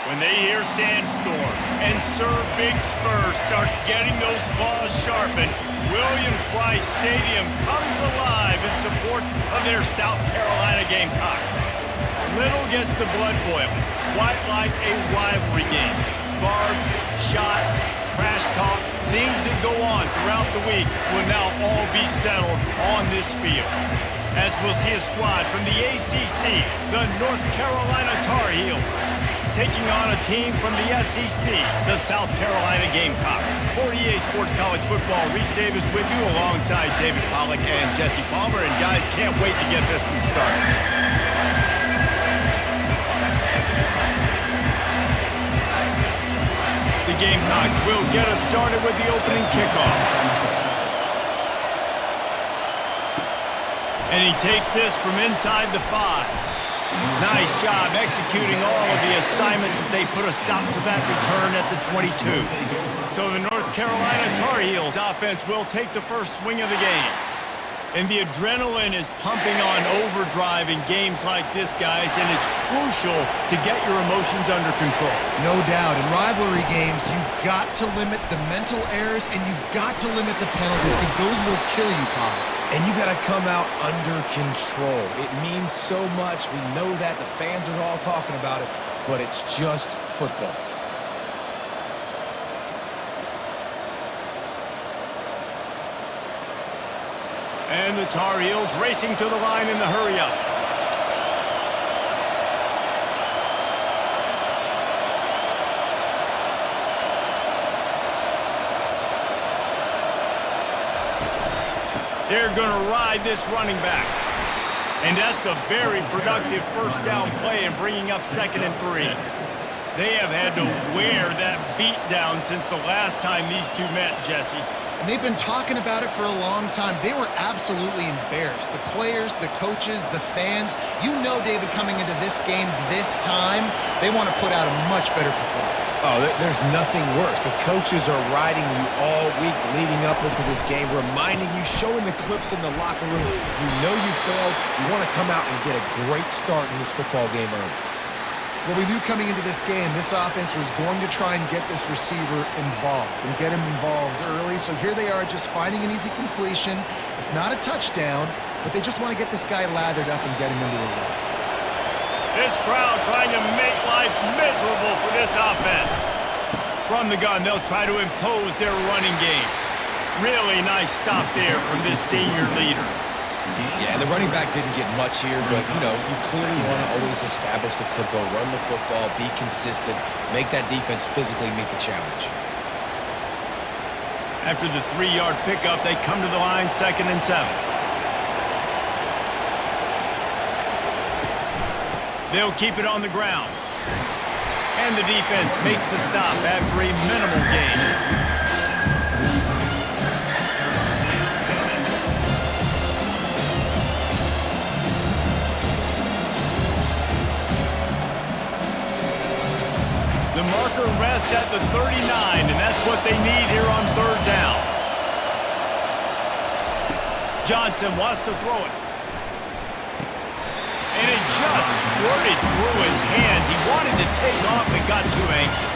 When they hear Sandstorm and Sir Big Spur starts getting those claws sharpened, Williams-Brice Stadium comes alive in support of their South Carolina Gamecocks. Little gets the blood boiling, quite like a rivalry game. Barbs, shots, trash talk, things that go on throughout the week will now all be settled on this field. As we'll see a squad from the ACC, the North Carolina Tar Heels, taking on a team from the SEC, the South Carolina Gamecocks. For EA Sports College Football, Reese Davis with you alongside David Pollack and Jesse Palmer. And guys, can't wait to get this one started. The Gamecocks will get us started with the opening kickoff. And he takes this from inside the 5. Nice job executing all of the assignments as they put a stop to that return at the 22. So the North Carolina Tar Heels offense will take the first swing of the game. And the adrenaline is pumping on overdrive in games like this, guys, and it's crucial to get your emotions under control. No doubt. In rivalry games, you've got to limit the mental errors and you've got to limit the penalties because those will kill you, Pop. And you got to come out under control. It means so much. We know that. The fans are all talking about it, but it's just football. And the Tar Heels racing to the line in the hurry-up. They're going to ride this running back. And that's a very productive first down play in bringing up 2nd and 3. They have had to wear that beat down since the last time these two met, Jesse. And they've been talking about it for a long time. They were absolutely embarrassed. The players, the coaches, the fans. You know, David, coming into this game this time, they want to put out a much better performance. Oh, there's nothing worse. The coaches are riding you all week leading up into this game, reminding you, showing the clips in the locker room. You know you failed. You want to come out and get a great start in this football game early. Well, we knew coming into this game, this offense was going to try and get this receiver involved and get him involved early. So here they are just finding an easy completion. It's not a touchdown, but they just want to get this guy lathered up and get him into a run. This crowd trying to make life miserable for this offense. From the gun, they'll try to impose their running game. Really nice stop there from this senior leader. Yeah, the running back didn't get much here, but, you know, you clearly want to always establish the tempo, run the football, be consistent, make that defense physically meet the challenge. After the 3-yard pickup, they come to the line 2nd and 7. They'll keep it on the ground. And the defense makes the stop after a minimal gain. The marker rests at the 39, and that's what they need here on 3rd down. Johnson wants to throw it. And it just squirted through his hands. He wanted to take off and got too anxious.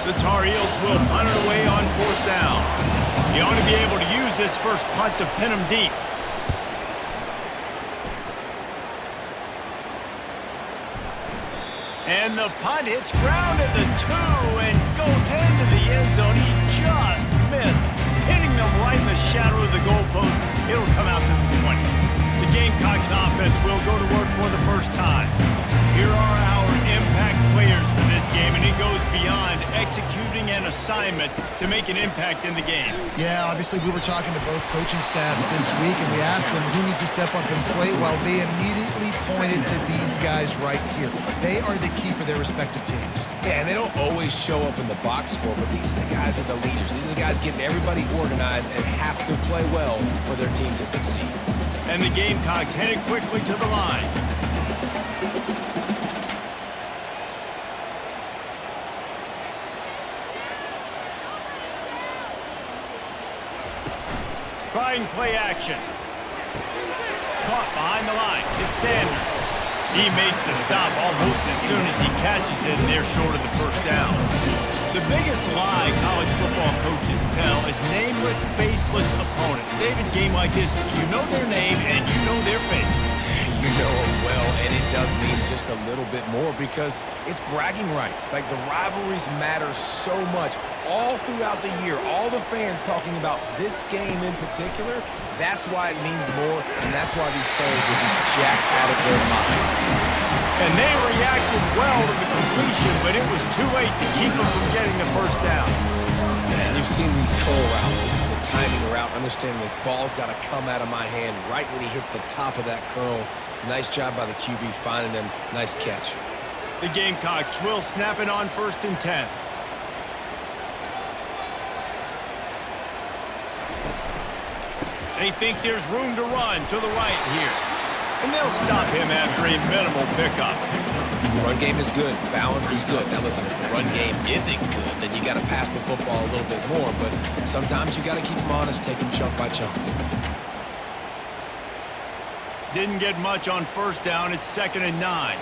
The Tar Heels will punt it away on 4th down. You ought to be able to use this first punt to pin them deep. And the punt hits ground at the 2 and goes into the end zone. He just missed, hitting them right in the shadow of the goalpost. It'll come out to the 20. The Gamecocks offense will go to work for the first time. Here are our impact players for this game, and it goes beyond executing an assignment to make an impact in the game. Yeah, obviously we were talking to both coaching staffs this week, and we asked them who needs to step up and play. Well, they immediately pointed to these guys right here. They are the key for their respective teams. Yeah, and they don't always show up in the box score, but these are the guys that are the leaders. These are the guys getting everybody organized and have to play well for their team to succeed. And the Gamecocks headed quickly to the line. Trying play action. Caught behind the line. It's Sanders. He makes the stop almost as soon as he catches it, and they're short of the first down. The biggest lie college football coaches tell is nameless, faceless opponents. David, game like this, you know their name and you know their face. You know it well, and it does mean just a little bit more because it's bragging rights. Like, the rivalries matter so much all throughout the year. All the fans talking about this game in particular, that's why it means more, and that's why these players will be jacked out of their minds. And they reacted well to the completion, but it was too late to keep them from getting the first down. Man, you've seen these curl routes. This is a timing route. Understand the ball's got to come out of my hand right when he hits the top of that curl. Nice job by the QB finding them. Nice catch. The Gamecocks will snap it on 1st and 10. They think there's room to run to the right here. And they'll stop him after a minimal pickup. Run game is good. Balance is good. Now listen, if the run game isn't good, then you got to pass the football a little bit more. But sometimes you got to keep them honest, take them chunk by chunk. Didn't get much on 1st down. It's 2nd and 9.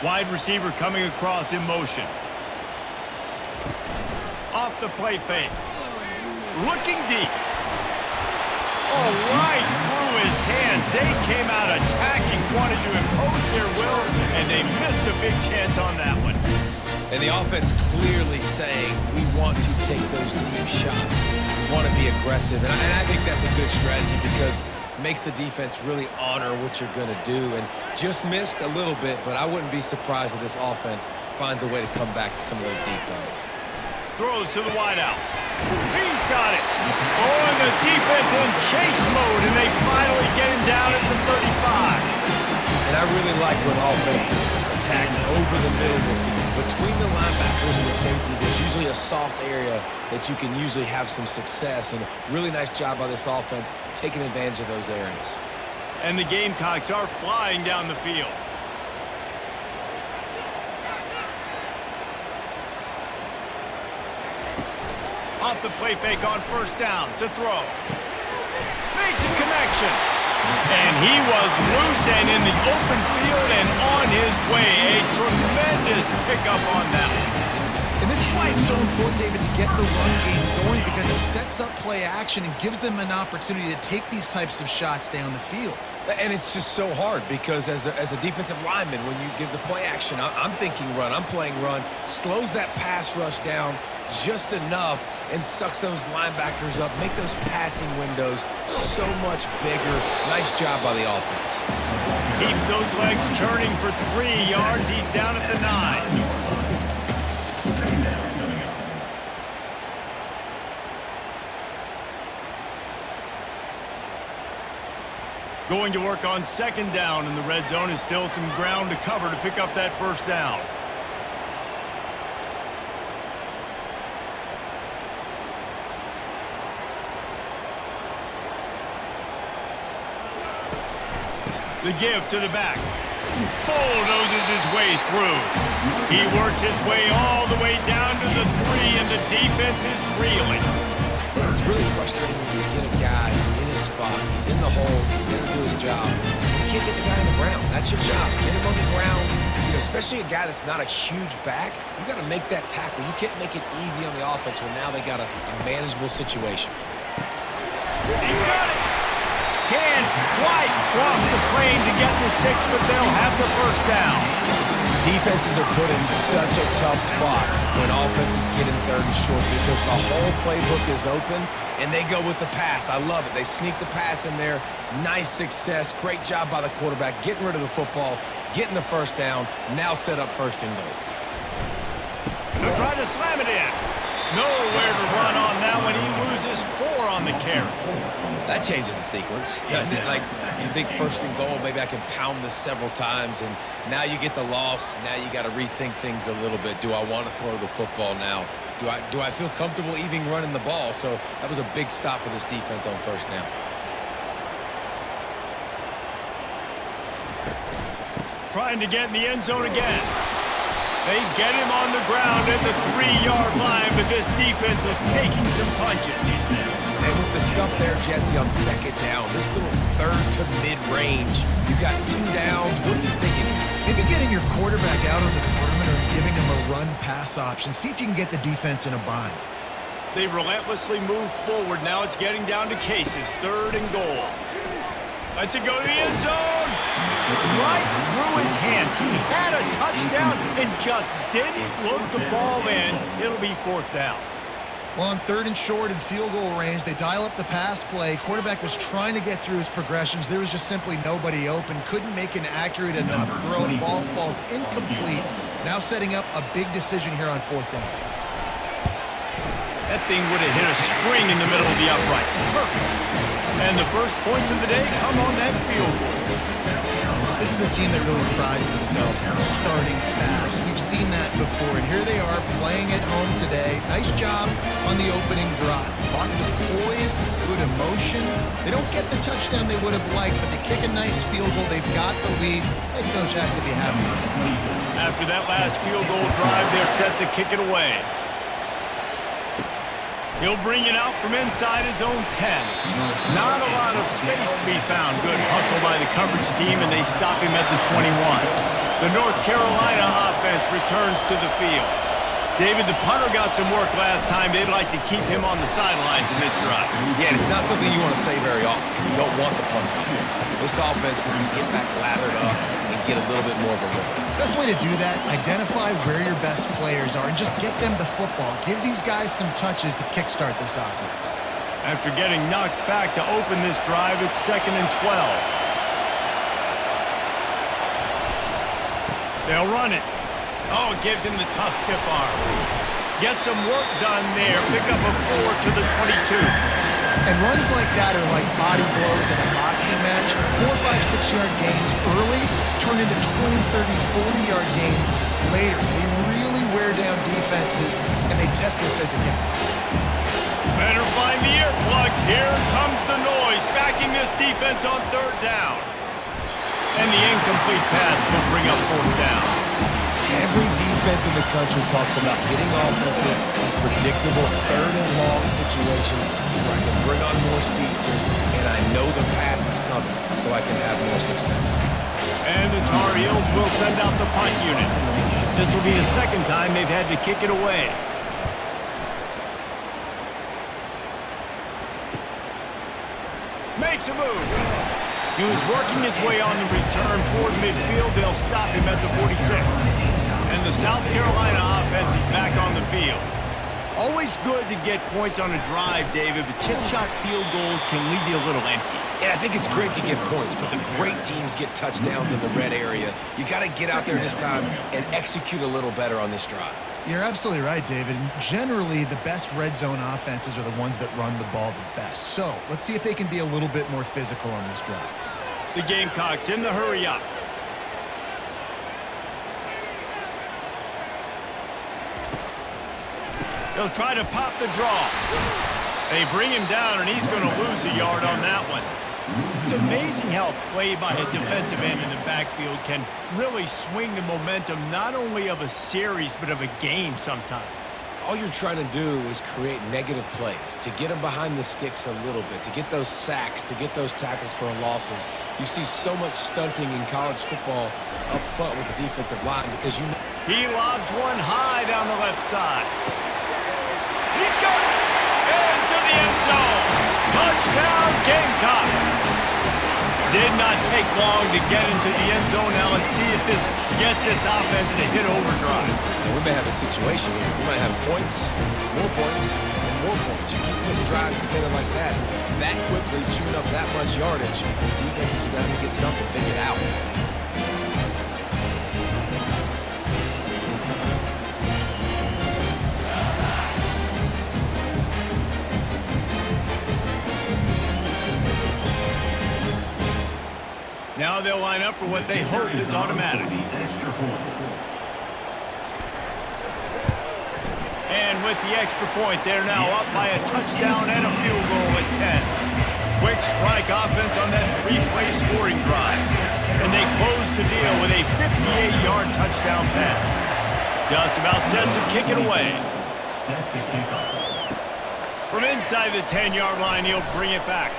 Wide receiver coming across in motion. Off the play fake. Looking deep. Oh, right through his hands. They came out attacking, wanted to impose their will, and they missed a big chance on that one. And the offense clearly saying, we want to take those deep shots. We want to be aggressive. And I think that's a good strategy because it makes the defense really honor what you're going to do. And just missed a little bit, but I wouldn't be surprised if this offense finds a way to come back to some of those deep balls. Throws to the wideout. He's got it. Oh, and the defense in chase mode, and they finally get him down at the 35. And I really like when offenses attack over the middle of the field. Between the linebackers and the safeties, there's usually a soft area that you can usually have some success. And really nice job by this offense taking advantage of those areas. And the Gamecocks are flying down the field. Off the play fake on 1st down to throw. Makes a connection. And he was loose and in the open field and on his way. A tremendous pickup on that one. And this is why it's so important, David, to get the run game going because it sets up play action and gives them an opportunity to take these types of shots down the field. And it's just so hard because as a defensive lineman, when you give the play action, I'm thinking run, I'm playing run, slows that pass rush down just enough and sucks those linebackers up, make those passing windows so much bigger. Nice job by the offense. Keeps those legs churning for 3 yards. He's down at the 9. Going to work on 2nd down in the red zone is still some ground to cover to pick up that 1st down. The give to the back. Bulldozes his way through. He works his way all the way down to the 3, and the defense is reeling. It's really frustrating when you get a guy in his spot. He's in the hole. He's there to do his job. You can't get the guy on the ground. That's your job. Get him on the ground. You know, especially a guy that's not a huge back. You got to make that tackle. You can't make it easy on the offense when now they got a manageable situation. He's got it. Can White cross the plane to get the 6, but they'll have the 1st down. Defenses are put in such a tough spot when offenses get in 3rd and short because the whole playbook is open and they go with the pass. I love it. They sneak the pass in there. Nice success. Great job by the quarterback getting rid of the football, getting the 1st down, now set up 1st and goal. They'll try to slam it in. Nowhere to run on that one. He loses 4 on the carry. That changes the sequence. Like, you think 1st and goal, maybe I can pound this several times, and now you get the loss. Now you got to rethink things a little bit. Do I want to throw the football now? Do I feel comfortable even running the ball? So that was a big stop for this defense on 1st down. Trying to get in the end zone again. They get him on the ground at the 3-yard line, but this defense is taking some punches. And with the stuff there, Jesse, on second down, this little third to mid-range, you got 2 downs. What are you thinking? Maybe getting your quarterback out on the perimeter and giving him a run-pass option. See if you can get the defense in a bind. They relentlessly move forward. Now it's getting down to cases. 3rd and goal. Let's it go to the end zone. Right through his hands. He had a touchdown and just didn't look the ball in. It'll be 4th down. Well, on 3rd and short and field goal range, they dial up the pass play. Quarterback was trying to get through his progressions. There was just simply nobody open. Couldn't make an accurate enough throw. Ball falls incomplete. Now setting up a big decision here on 4th down. That thing would have hit a string in the middle of the uprights. Perfect. And the first points of the day come on that field goal. This is a team that really prides themselves on starting fast. We've seen that before, and here they are playing at home today. Nice job on the opening drive. Lots of poise, good emotion. They don't get the touchdown they would have liked, but they kick a nice field goal. They've got the lead. Head coach has to be happy. After that last field goal drive, they're set to kick it away. He'll bring it out from inside his own 10. Not a lot of space to be found. Good hustle by the coverage team, and they stop him at the 21. The North Carolina offense returns to the field. David, the punter got some work last time. They'd like to keep him on the sidelines in this drive. Yeah, it's not something you want to say very often. You don't want the punter. This offense needs to get back lathered up and get a little bit more of a rhythm. Best way to do that, identify where your best players are and just get them the football. Give these guys some touches to kickstart this offense. After getting knocked back to open this drive, it's 2nd and 12. They'll run it. Oh, it gives him the tough stiff arm. Get some work done there. Pick up a 4 to the 22. And runs like that are like body blows in a boxing match. 4, 5, 6-yard gains early turn into 20, 30, 40-yard gains later. They really wear down defenses, and they test their physicality. Better find the earplugs. Here comes the noise, backing this defense on 3rd down. And the incomplete pass will bring up 4th down. Every defense in the country talks about hitting offenses in predictable 3rd and long situations where I can bring on more speedsters and I know the pass is coming so I can have more success. And the Tar Heels will send out the punt unit. This will be the 2nd time they've had to kick it away. Makes a move. He was working his way on the return toward midfield. They'll stop him at the 46. And the South Carolina offense is back on the field. Always good to get points on a drive, David, but chip shot field goals can leave you a little empty. And I think it's great to get points, but the great teams get touchdowns in the red area. You got to get out there this time and execute a little better on this drive. You're absolutely right, David. Generally, the best red zone offenses are the ones that run the ball the best. So let's see if they can be a little bit more physical on this drive. The Gamecocks in the hurry up. They'll try to pop the draw. They bring him down, and he's going to lose a yard on that one. It's amazing how a play by a defensive end in the backfield can really swing the momentum not only of a series, but of a game sometimes. All you're trying to do is create negative plays, to get them behind the sticks a little bit, to get those sacks, to get those tackles for losses. You see so much stunting in college football up front with the defensive line because you know. He lobs one high down the left side. He's got it! Into the end zone! Touchdown, Gamecocks! Did not take long to get into the end zone. Now let's see if this gets this offense to hit overdrive. And we may have a situation here. We might have points, and more points. You keep putting drives together like that quickly, chewing up that much yardage. Defenses are going to have to get something figured out. Now they'll line up for what they hope is automatic. And with the extra point, they're now up by a touchdown and a field goal at 10. Quick strike offense on that 3-play scoring drive. And they close the deal with a 58-yard touchdown pass. Just about set to kick it away. From inside the 10-yard line, he'll bring it back.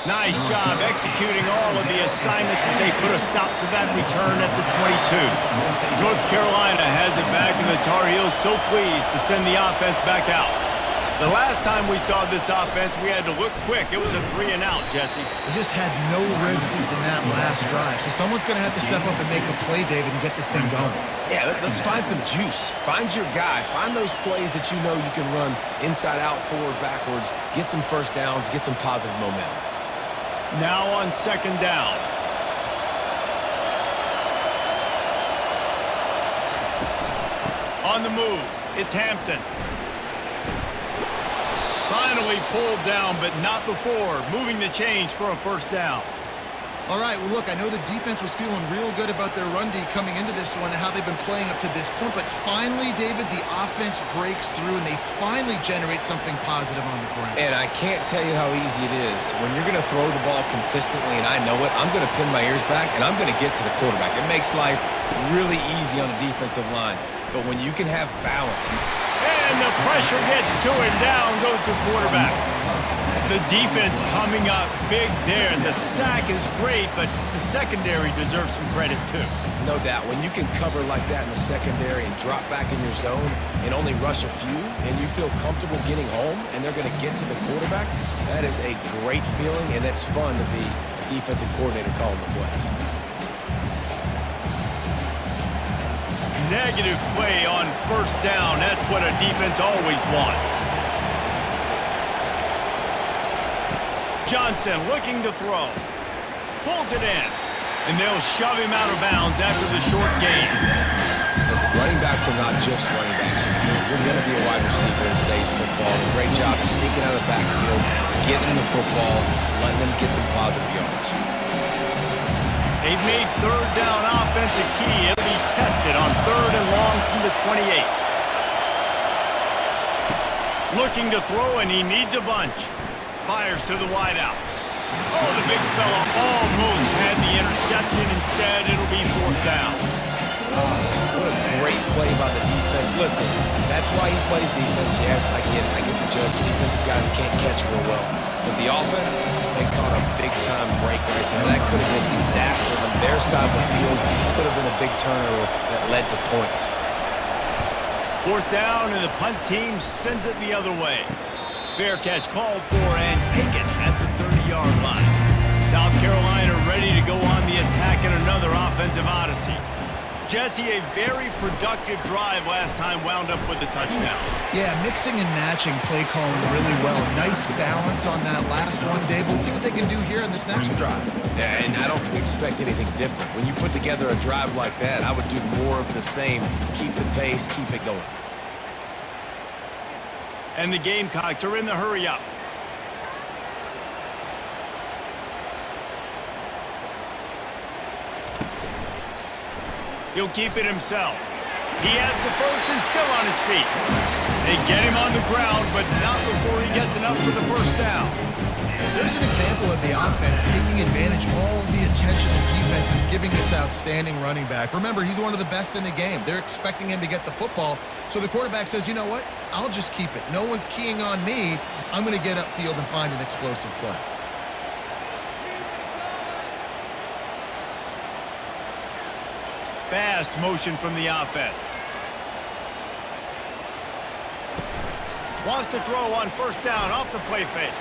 Nice job executing all of the assignments as they put a stop to that return at the 22. North Carolina has it back, and the Tar Heels so pleased to send the offense back out. The last time we saw this offense, we had to look quick. It was a 3-and-out, Jesse. They just had no rhythm in that last drive. So someone's going to have to step up and make a play, David, and get this thing going. Yeah, let's find some juice. Find your guy. Find those plays that you know you can run inside out, forward, backwards. Get some first downs. Get some positive momentum. Now on 2nd down. On the move, it's Hampton. Finally pulled down, but not before. Moving the chains for a 1st down. All right, well, look, I know the defense was feeling real good about their run D coming into this one and how they've been playing up to this point, but finally, David, the offense breaks through and they finally generate something positive on the ground. And I can't tell you how easy it is. When you're going to throw the ball consistently, and I know it, I'm going to pin my ears back and I'm going to get to the quarterback. It makes life really easy on the defensive line. But when you can have balance. And the pressure gets to him. Down goes the quarterback. The defense coming up big there. The sack is great, but the secondary deserves some credit too. No doubt. When you can cover like that in the secondary and drop back in your zone and only rush a few, and you feel comfortable getting home, and they're going to get to the quarterback, that is a great feeling, and it's fun to be a defensive coordinator calling the plays. Negative play on 1st down. That's what a defense always wants. Johnson looking to throw. Pulls it in. And they'll shove him out of bounds after the short gain. Listen, running backs are not just running backs anymore. You're going to be a wide receiver in today's football. Great job sneaking out of the backfield, getting the football, letting them get some positive yards. They've made 3rd down offense a key. It'll be tested on 3rd and long from the 28. Looking to throw, and he needs a bunch. Fires to the wideout. Oh, the big fella almost had the interception. Instead, it'll be 4th down. What a great play by the defense. Listen, that's why he plays defense. Yes, I get the joke. Defensive guys can't catch real well. But the offense, they caught a big-time break right there. That could have been a disaster on their side of the field. Could have been a big turnover that led to points. 4th down, and the punt team sends it the other way. Fair catch called for and taken at the 30-yard line. South Carolina ready to go on the attack in another offensive odyssey. Jesse, a very productive drive last time wound up with a touchdown. Yeah, mixing and matching play calling really well. Nice balance on that last one, Dave. Let's see what they can do here in this next drive. Yeah, and I don't expect anything different. When you put together a drive like that, I would do more of the same. Keep the pace, keep it going. And the Gamecocks are in the hurry-up. He'll keep it himself. He has the 1st and still on his feet. They get him on the ground, but not before he gets enough for the 1st down. There's an example of the offense taking advantage of all of the attention the defense is giving this outstanding running back. Remember, he's one of the best in the game. They're expecting him to get the football. So the quarterback says, you know what? I'll just keep it. No one's keying on me. I'm going to get upfield and find an explosive play. Fast motion from the offense. Wants to throw on 1st down off the play fake.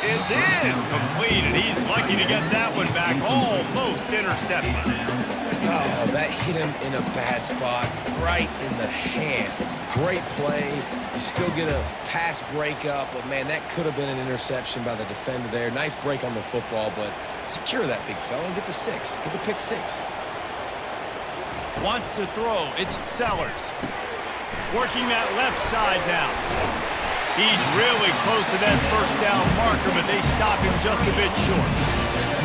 It's incomplete, and he's lucky to get that one back. Almost intercepted. Oh, that hit him in a bad spot, right in the hands. Great play. You still get a pass breakup, but, man, that could have been an interception by the defender there. Nice break on the football, but secure that big fella and get the 6. Get the pick 6. Wants to throw. It's Sellers. Working that left side now. He's really close to that 1st down marker, but they stop him just a bit short.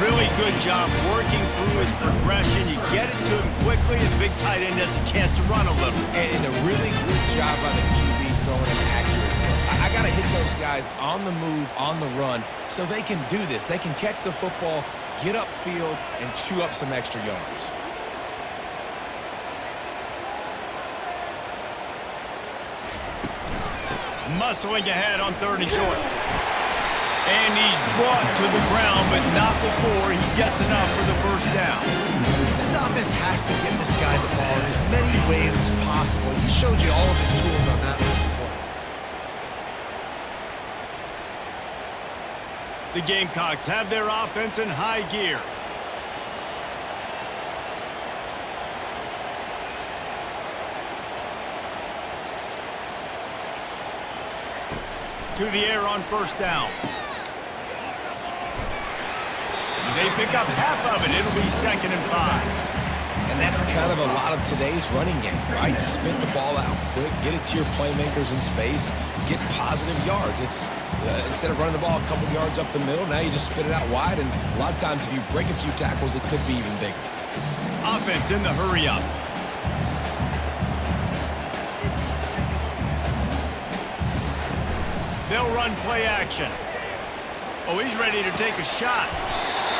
Really good job working through his progression. You get it to him quickly, and the big tight end has a chance to run a little. And a really good job by the QB throwing an accurate throw. I got to hit those guys on the move, on the run, so they can do this. They can catch the football, get upfield, and chew up some extra yards. muscling ahead on 3rd and short. And he's brought to the ground, but not before he gets enough for the first down. This offense has to get this guy the ball in as many ways as possible. He showed you all of his tools on that last play. The Gamecocks have their offense in high gear. To the air on 1st down. They pick up half of it. It'll be 2nd and 5. And that's kind of a lot of today's running game, right? Spit the ball out quick, get it to your playmakers in space, get positive yards. It's instead of running the ball a couple yards up the middle, now you just spit it out wide, and a lot of times if you break a few tackles, it could be even bigger. Offense in the hurry-up. They'll run play action. Oh, he's ready to take a shot.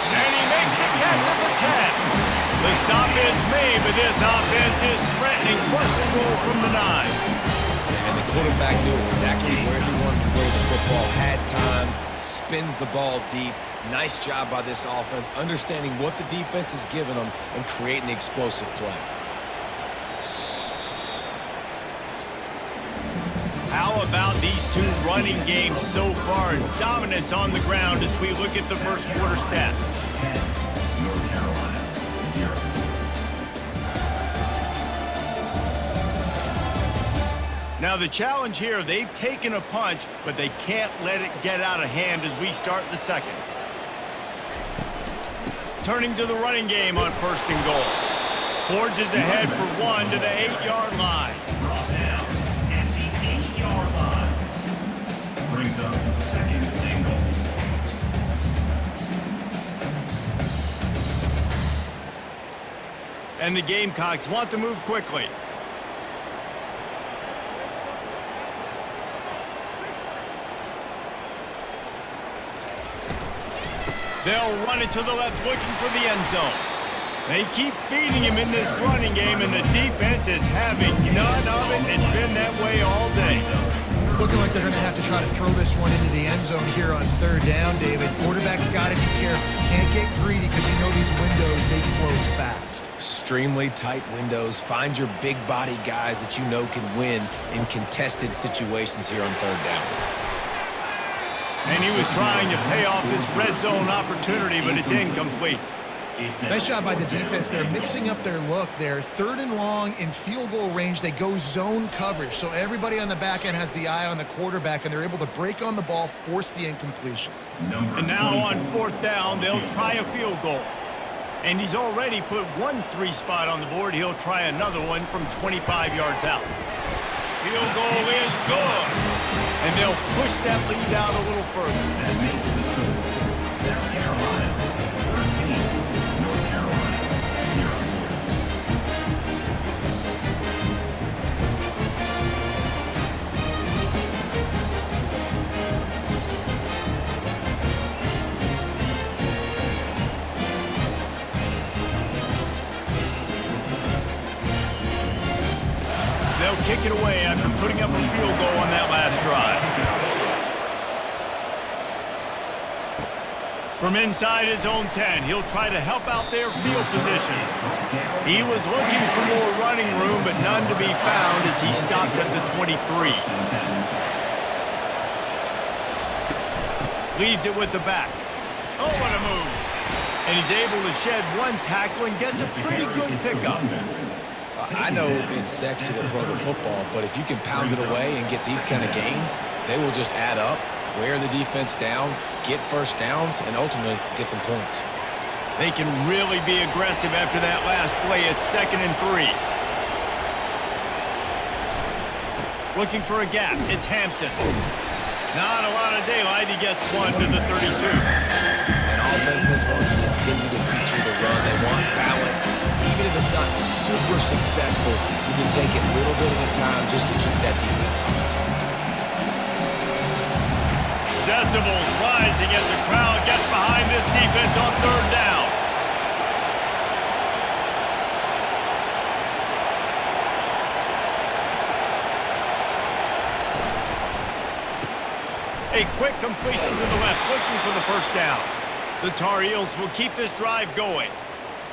And he makes the catch at the 10. The stop is made, but this offense is threatening 1st and goal from the 9. And the quarterback knew exactly where he wanted to go with the football, had time, spins the ball deep. Nice job by this offense, understanding what the defense is giving them and creating the explosive play. How about these two running games so far? Dominance on the ground as we look at the first quarter stats. Now the challenge here, they've taken a punch, but they can't let it get out of hand as we start the 2nd. Turning to the running game on 1st and goal. Forges ahead for 1 to the 8-yard line. At the 8-yard line. Brings up 2nd and goal. And the Gamecocks want to move quickly. They'll run it to the left, looking for the end zone. They keep feeding him in this running game, and the defense is having none of it. It's been that way all day. It's looking like they're going to have to try to throw this one into the end zone here on 3rd down, David. Quarterback's got to be careful. Can't get greedy because you know these windows, they close fast. Extremely tight windows. Find your big body guys that you know can win in contested situations here on 3rd down. And he was trying to pay off this red zone opportunity, but it's incomplete. Nice job by the defense. They're mixing up their look there. 3rd and long in field goal range. They go zone coverage. So everybody on the back end has the eye on the quarterback, and they're able to break on the ball, force the incompletion. And now on 4th down, they'll try a field goal. And he's already put 1 3 spot on the board. He'll try another one from 25 yards out. Field goal is good. And they'll push that lead out a little further. That makes the score South Carolina 13, North Carolina 0. They'll kick it away after putting up a field goal on that last drive. From inside his own 10, he'll try to help out their field position. He was looking for more running room, but none to be found as he stopped at the 23. Leaves it with the back. Oh, what a move. And he's able to shed 1 tackle and gets a pretty good pickup. I know it's sexy to throw the football, but if you can pound it away and get these kind of gains, they will just add up, wear the defense down, get first downs, and ultimately get some points. They can really be aggressive after that last play. It's 2nd and 3. Looking for a gap. It's Hampton. Not a lot of daylight. He gets 1 to the 32. And offenses want to continue to feature the run. They want balance. Even if it's not super successful, you can take it little bit at a time just to keep that defense honest. Decibels rising as the crowd gets behind this defense on 3rd down. A quick completion to the left, looking for the first down. The Tar Heels will keep this drive going.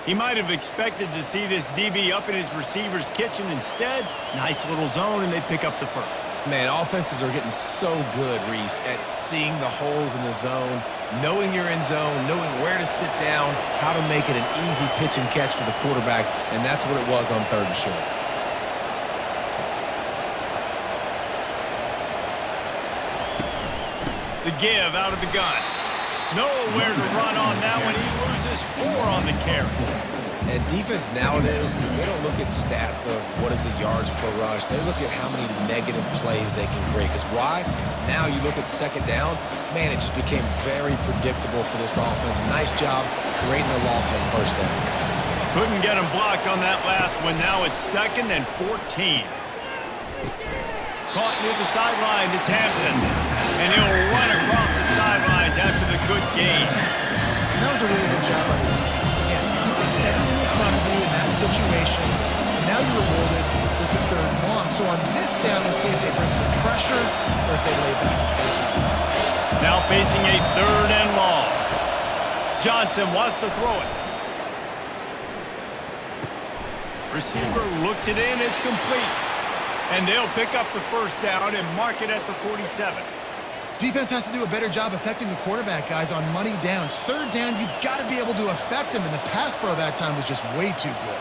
He might have expected to see this DB up in his receiver's kitchen. Instead, nice little zone, and they pick up the first. Man, offenses are getting so good, Reese, at seeing the holes in the zone, knowing you're in zone, knowing where to sit down, how to make it an easy pitch and catch for the quarterback, and that's what it was on 3rd and short. The give out of the gun. Nowhere to run on that one. He loses 4 on the carry. And defense nowadays, they don't look at stats of what is the yards per rush. They look at how many negative plays they can create. Because why? Now you look at 2nd down, man, it just became very predictable for this offense. Nice job creating a loss on 1st down. Couldn't get him blocked on that last one. Now it's 2nd and 14. Caught near the sideline. It's Hampton. And he'll run across the sidelines after the good gain. And that was a really good job by the defense. Again, keeping everything in front of you in that situation. And now you're rewarded with the 3rd and long. So on this down, we'll see if they bring some pressure or if they lay back. Now facing a 3rd and long. Johnson wants to throw it. Receiver looks it in. It's complete. And they'll pick up the first down and mark it at the 47. Defense has to do a better job affecting the quarterback, guys, on money downs. 3rd down, you've got to be able to affect him, and the pass pro that time was just way too good.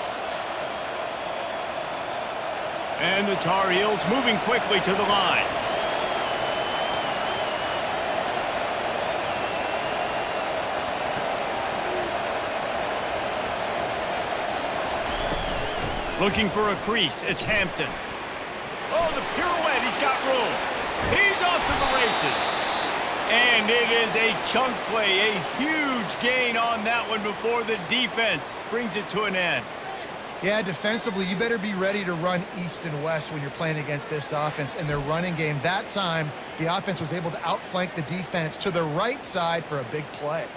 And the Tar Heels moving quickly to the line. Looking for a crease. It's Hampton. Oh, the pirouette. He's got room. He's off to the races. And it is a chunk play, a huge gain on that one before the defense brings it to an end. Yeah, defensively, you better be ready to run east and west when you're playing against this offense and their running game. That time, the offense was able to outflank the defense to the right side for a big play.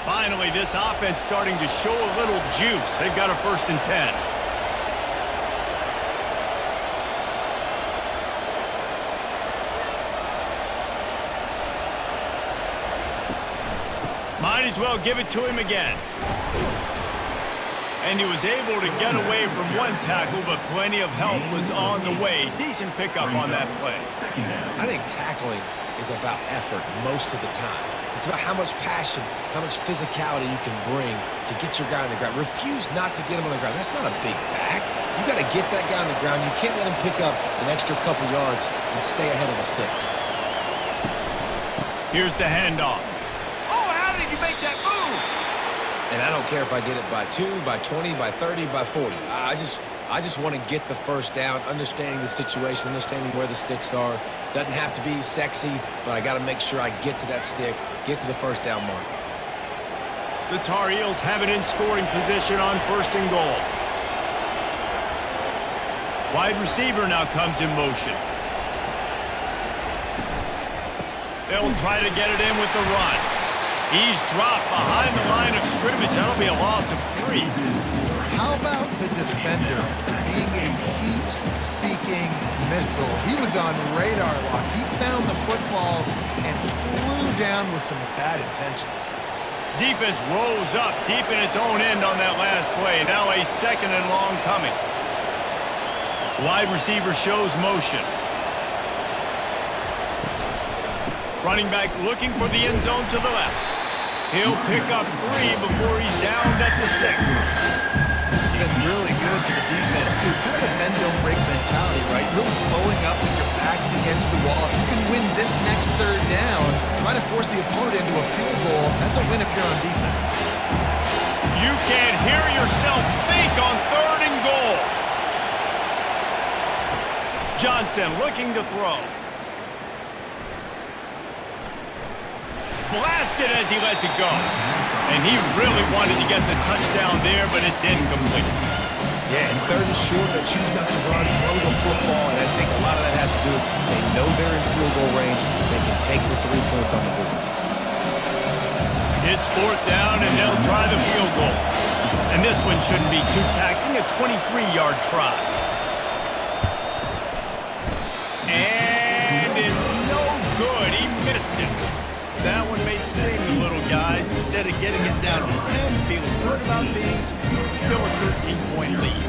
Finally, this offense starting to show a little juice. They've got a 1st and 10. Might as well give it to him again. And he was able to get away from one tackle, but plenty of help was on the way. Decent pickup on that play. I think tackling is about effort most of the time. It's about how much passion, how much physicality you can bring to get your guy on the ground. Refuse not to get him on the ground. That's not a big back. You got to get that guy on the ground. You can't let him pick up an extra couple yards and stay ahead of the sticks. Here's the handoff. Oh, how did you make that move? And I don't care if I get it by 2, by 20, by 30, by 40. I just want to get the first down, understanding the situation, understanding where the sticks are. Doesn't have to be sexy, but I got to make sure I get to that stick, get to the first down mark. The Tar Heels have it in scoring position on 1st and goal. Wide receiver now comes in motion. They'll try to get it in with the run. He's dropped behind the line of scrimmage. That'll be a loss of 3. How about the defender being a heat-seeking missile? He was on radar lock. He found the football and flew down with some bad intentions. Defense rose up deep in its own end on that last play. Now a 2nd and long coming. Wide receiver shows motion. Running back looking for the end zone to the left. He'll pick up 3 before he's downed at the 6. This has been really good for the defense, too. It's kind of a bend-don't-break mentality, right? Really blowing up with your backs against the wall. If you can win this next 3rd down, try to force the opponent into a field goal. That's a win if you're on defense. You can't hear yourself think on 3rd and goal. Johnson looking to throw. Blasted as he lets it go. And he really wanted to get the touchdown there, but it's incomplete. Yeah, and 3rd and short, they choose not to run, throw the football, and I think a lot of that has to do with they know they're in field goal range. They can take the 3 points on the board. It's fourth down, and they'll try the field goal. And this one shouldn't be too taxing, a 23-yard try. And it's no good. He missed it. That one may sting the little guys. Instead of getting it down to 10, feeling good about things, still a 13-point lead.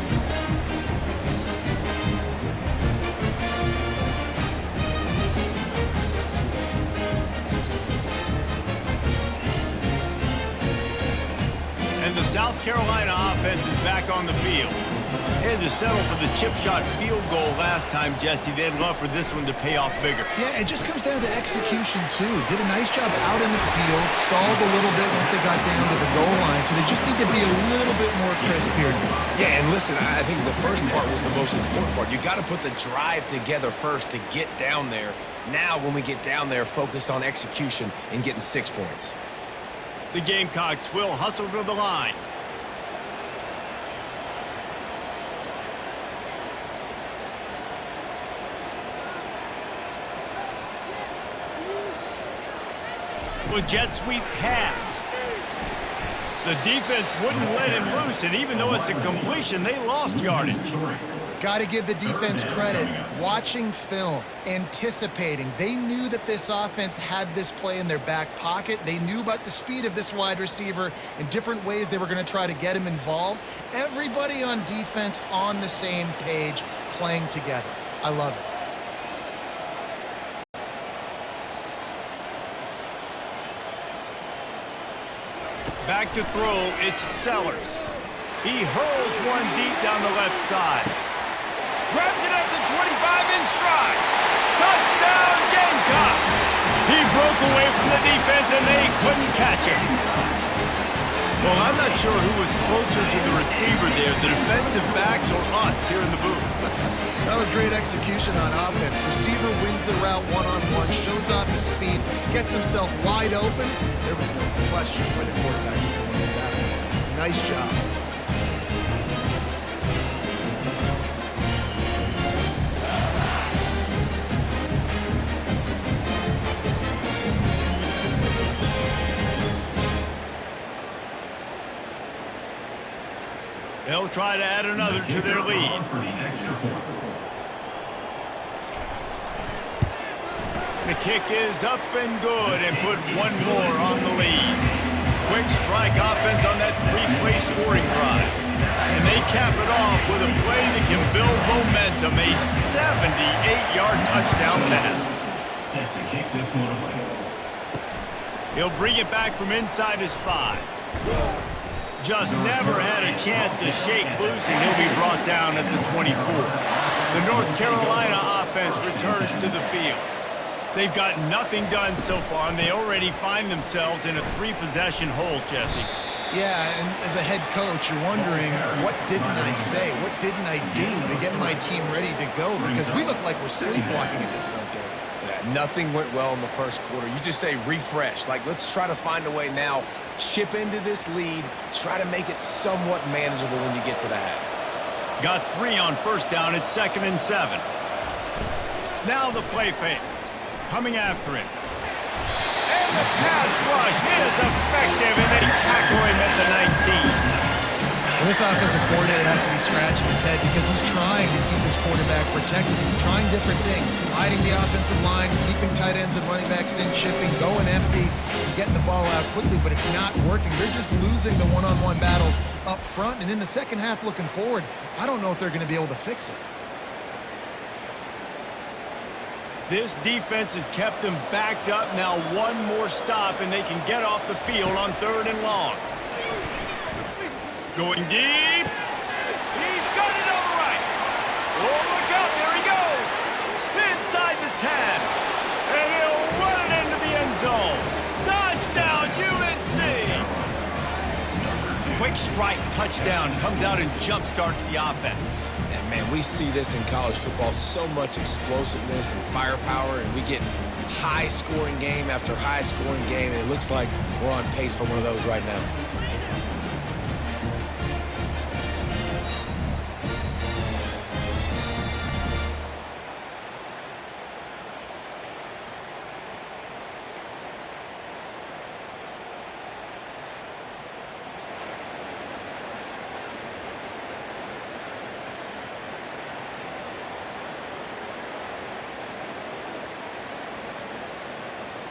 And the South Carolina offense is back on the field. They had to settle for the chip shot field goal last time, Jesse. They'd love for this one to pay off bigger. Yeah, it just comes down to execution, too. Did a nice job out in the field, stalled a little bit once they got down to the goal line, so they just need to be a little bit more crisp here. Yeah, and listen, I think the first part was the most important part. You got to put the drive together first to get down there. Now, when we get down there, focus on execution and getting 6 points. The Gamecocks will hustle to the line. With jet sweep pass. The defense wouldn't let him loose, and even though it's a completion, they lost yardage. Got to give the defense credit. Watching film, anticipating. They knew that this offense had this play in their back pocket. They knew about the speed of this wide receiver and different ways they were going to try to get him involved. Everybody on defense on the same page, playing together. I love it. Back to throw, it's Sellers. He hurls one deep down the left side. Grabs it at the 25 in stride. Touchdown, Gamecocks! He broke away from the defense and they couldn't catch him. Well, I'm not sure who was closer to the receiver there, the defensive backs or us here in the booth. That was great execution on offense. Receiver wins the route one-on-one, shows off his speed, gets himself wide open. There was no question where the quarterback was going with that. Nice job. They'll try to add another to their lead. The kick is up and good and put one more on the lead. Quick strike offense on that three-play scoring drive. And they cap it off with a play that can build momentum, a 78-yard touchdown pass. Set to kick this one away. He'll bring it back from inside his 5. Just never had a chance to shake loose, and he'll be brought down at the 24. The North Carolina offense returns to the field. They've got nothing done so far, and they already find themselves in a 3-possession hole, Jesse. Yeah, and as a head coach, you're wondering, what didn't I say? What didn't I do to get my team ready to go? Because we look like we're sleepwalking at this point, David. Yeah, nothing went well in the first quarter. You just say refresh. Like, let's try to find a way now. Chip into this lead. Try to make it somewhat manageable when you get to the half. Got 3 on first down. It's 2nd and 7. Now the play fake. Coming after him. And the pass rush is effective, and they tackle him at the 19. Well, this offensive coordinator has to be scratching his head because he's trying to keep his quarterback protected. He's trying different things. Sliding the offensive line, keeping tight ends and running backs in, chipping, going empty, and getting the ball out quickly, but it's not working. They're just losing the one-on-one battles up front, and in the second half looking forward, I don't know if they're going to be able to fix it. This defense has kept them backed up. Now one more stop, and they can get off the field on 3rd and long. Going deep. He's got it on the right. Oh, look out. There he goes. Inside the 10. And he'll run it into the end zone. Touchdown, UNC. Quick strike touchdown. Comes out and jump-starts the offense. And, man, we see this in college football, so much explosiveness and firepower, and we get high-scoring game after high-scoring game, and it looks like we're on pace for one of those right now.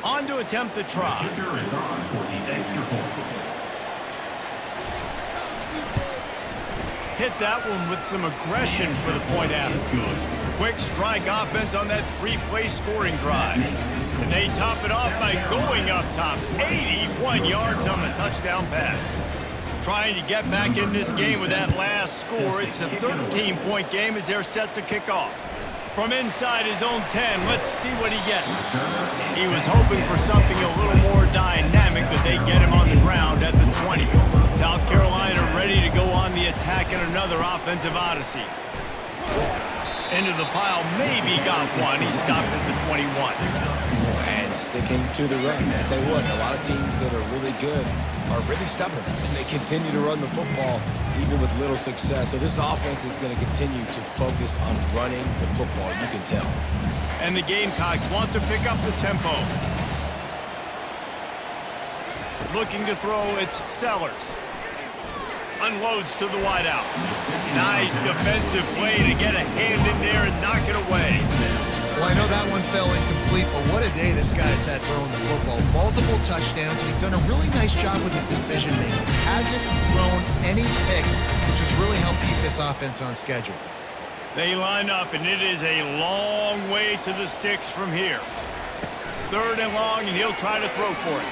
On to attempt the try. Kicker is on for the extra point. Hit that one with some aggression for the point after. Quick strike offense on that three-play scoring drive. And they top it off by going up top. 81 yards on the touchdown pass. Trying to get back in this game with that last score. It's a 13-point game as they're set to kick off. From inside his own 10, let's see what he gets. He was hoping for something a little more dynamic, but they get him on the ground at the 20. South Carolina ready to go on the attack in another offensive odyssey. Into the pile, maybe got one. He stopped at the 21. And sticking to the run. I tell you what, a lot of teams that are really good are really stubborn, and they continue to run the football even with little success. So this offense is going to continue to focus on running the football, you can tell. And the Gamecocks want to pick up the tempo. Looking to throw, it's Sellers. Unloads to the wideout. Nice defensive play to get a hand in there and knock it away. Well, I know that one fell incomplete, but what a day this guy's had throwing the football. Multiple touchdowns, and he's done a really nice job with his decision-making. Hasn't thrown any picks, which has really helped keep this offense on schedule. They line up, and it is a long way to the sticks from here. 3rd and long, and he'll try to throw for it.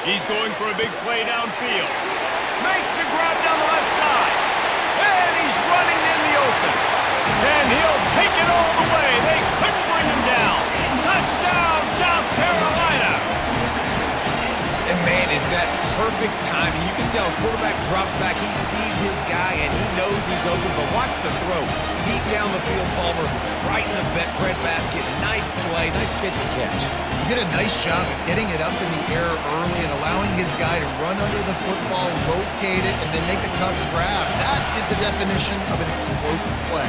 He's going for a big play downfield. Makes the grab down the left side. And he's running in the open. And he'll take it all the way. They couldn't bring him down. Touchdown, South Carolina. And man, is that perfect timing. You can tell quarterback drops back. He sees his guy, and he knows he's open. But watch the throw. Deep down the field, Palmer, right in the breadbasket. Nice play, nice pitch and catch. He did a nice job of getting it up in the air early and allowing his guy to run under the football, locate it, and then make a tough grab. That is the definition of an explosive play.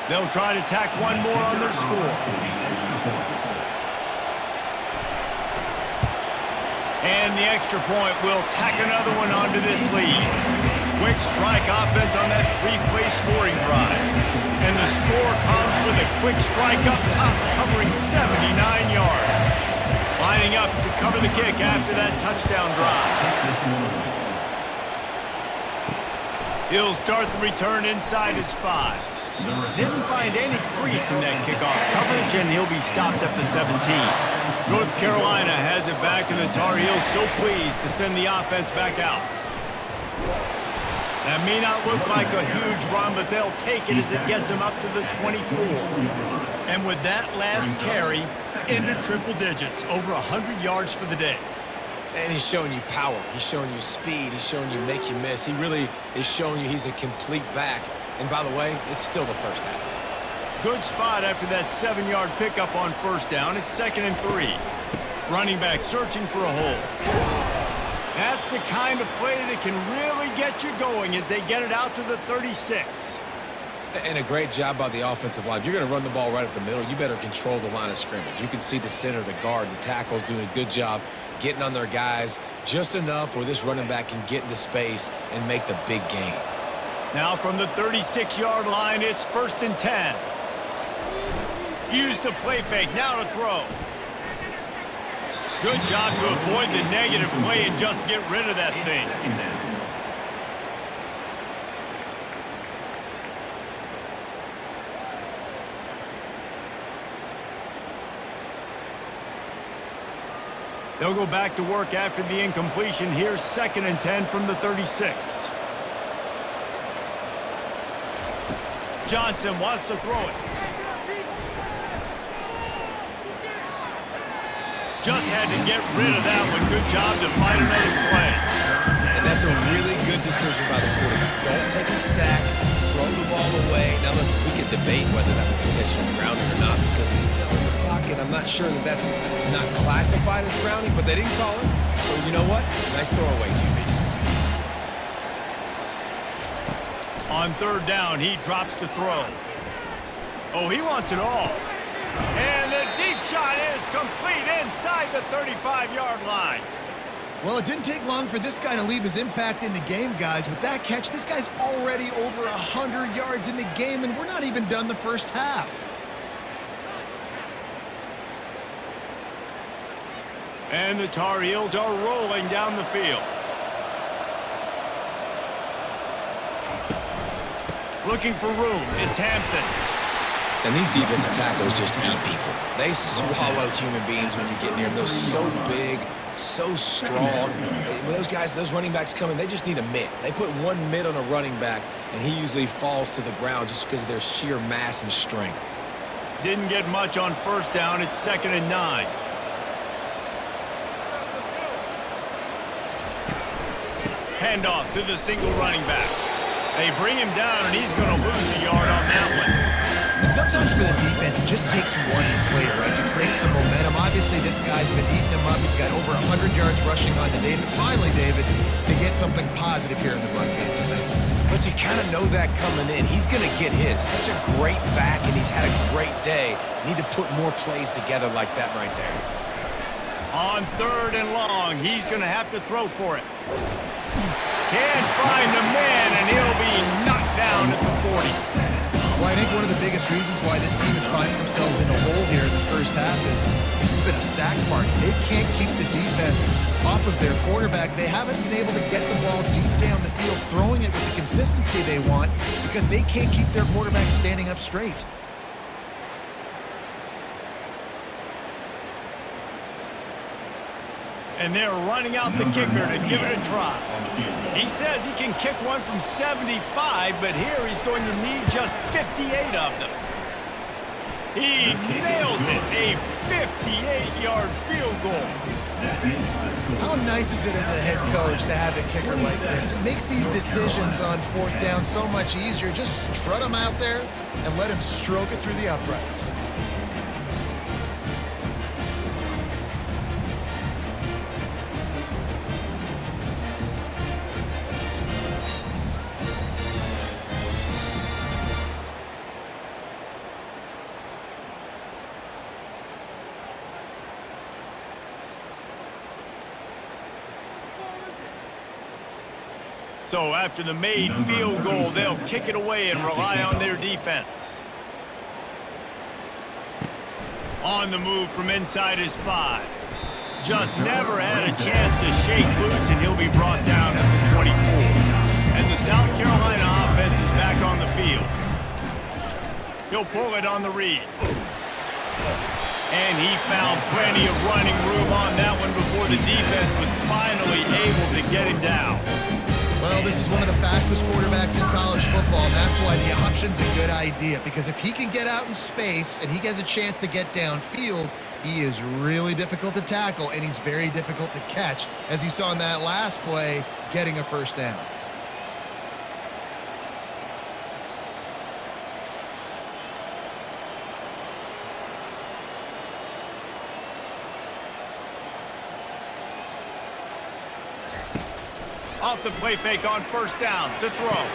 They'll try to tack one more on their score. And the extra point will tack another one onto this lead. Quick strike offense on that three-play scoring drive. And the score comes with a quick strike up top, covering 79 yards. Lining up to cover the kick after that touchdown drive. He'll start the return inside his 5. Didn't find any crease in that kickoff coverage, and he'll be stopped at the 17. North Carolina has it back, and the Tar Heels so pleased to send the offense back out. That may not look like a huge run, but they'll take it as it gets them up to the 24. And with that last carry, into triple digits, over 100 yards for the day. And he's showing you power. He's showing you speed. He's showing you make you miss. He really is showing you he's a complete back. And by the way, it's still the first half. Good spot after that 7-yard pickup on 1st down. It's 2nd and 3. Running back searching for a hole. That's the kind of play that can really get you going as they get it out to the 36. And a great job by the offensive line. If you're going to run the ball right up the middle, you better control the line of scrimmage. You can see the center, the guard, the tackles doing a good job getting on their guys just enough where this running back can get into space and make the big gain. Now from the 36-yard line, it's 1st and 10. Use the play fake, now to throw. Good job to avoid the negative play and just get rid of that thing. They'll go back to work after the incompletion. Here's 2nd and 10 from the 36. Johnson wants to throw it. Just had to get rid of that one. Good job to find another play. And that's a really good decision by the quarterback. Don't take a sack, throw the ball away. Now listen, we can debate whether that was intentional grounding or not because he's still in the pocket. I'm not sure that that's not classified as grounding, but they didn't call it. So you know what? Nice throwaway, QB. On 3rd down, he drops to throw. Oh, he wants it all. And the deep shot is complete inside the 35-yard line. Well, it didn't take long for this guy to leave his impact in the game, guys. With that catch, this guy's already over 100 yards in the game, and we're not even done the first half. And the Tar Heels are rolling down the field. Looking for room. It's Hampton. And these defensive tackles just eat people. They swallow human beings when you get near them. They're so big, so strong. When those guys, those running backs come in, they just need a mitt. They put one mitt on a running back, and he usually falls to the ground just because of their sheer mass and strength. Didn't get much on first down. It's 2nd and 9. Handoff to the single running back. They bring him down, and he's going to lose a yard on that one. And sometimes for the defense, it just takes one play, right, to create some momentum. Obviously, this guy's been eating them up. He's got over 100 yards rushing on the day. But finally, David, they get something positive here in the run game defensively. But you kind of know that coming in. He's going to get his. Such a great back, and he's had a great day. Need to put more plays together like that right there. On 3rd and long, he's going to have to throw for it. Can't find the man, and he'll be knocked down at the 40. Well, I think one of the biggest reasons why this team is finding themselves in a hole here in the first half is this has been a sack market. They can't keep the defense off of their quarterback. They haven't been able to get the ball deep down the field, throwing it with the consistency they want because they can't keep their quarterback standing up straight. And they're running out the kicker to give it a try. He says he can kick one from 75, but here he's going to need just 58 of them. He nails it, a 58-yard field goal. How nice is it as a head coach to have a kicker like this? It makes these decisions on 4th down so much easier. Just strut him out there and let him stroke it through the uprights. So after the made field goal, they'll kick it away and rely on their defense. On the move from inside his 5. Just never had a chance to shake loose, and he'll be brought down at the 24. And the South Carolina offense is back on the field. He'll pull it on the read. And he found plenty of running room on that one before the defense was finally able to get him down. Well, this is one of the fastest quarterbacks in college football, and that's why the option's a good idea, because if he can get out in space and he has a chance to get downfield, he is really difficult to tackle, and he's very difficult to catch, as you saw in that last play, getting a first down. Off the play fake on first down to throw.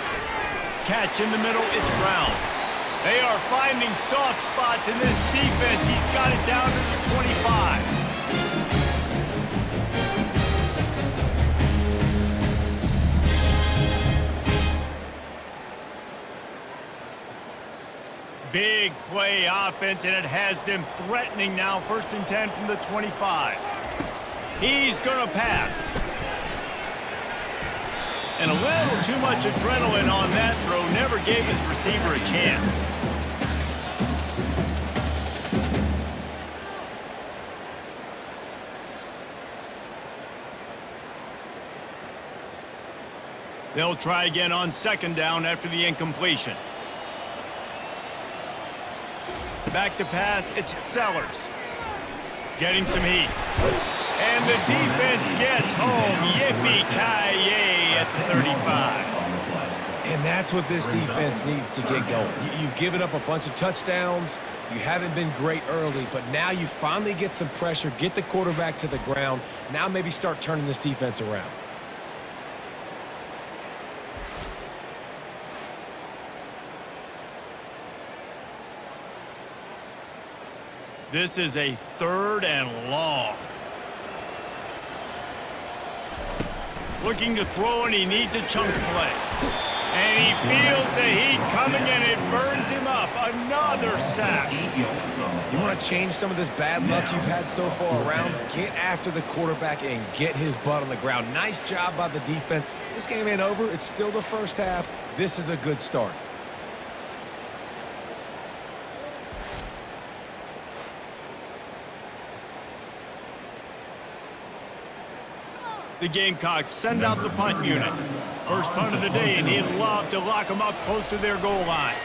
Catch in the middle, it's Brown. They are finding soft spots in this defense. He's got it down to the 25. Big play offense, and it has them threatening now. 1st and 10 from the 25. He's going to pass. And a little too much adrenaline on that throw never gave his receiver a chance. They'll try again on 2nd down after the incompletion. Back to pass, it's Sellers. Getting some heat. And the defense gets home. Yippee-ki-yay at the 35. And that's what this defense needs to get going. You've given up a bunch of touchdowns. You haven't been great early, but now you finally get some pressure, get the quarterback to the ground. Now maybe start turning this defense around. This is a 3rd and long. Looking to throw, and he needs a chunk play. And he feels the heat coming, and it burns him up. Another sack. You want to change some of this bad luck you've had so far around? Get after the quarterback and get his butt on the ground. Nice job by the defense. This game ain't over. It's still the first half. This is a good start. The Gamecocks send out the punt unit. First punt of the day, and he'd love to lock them up close to their goal line.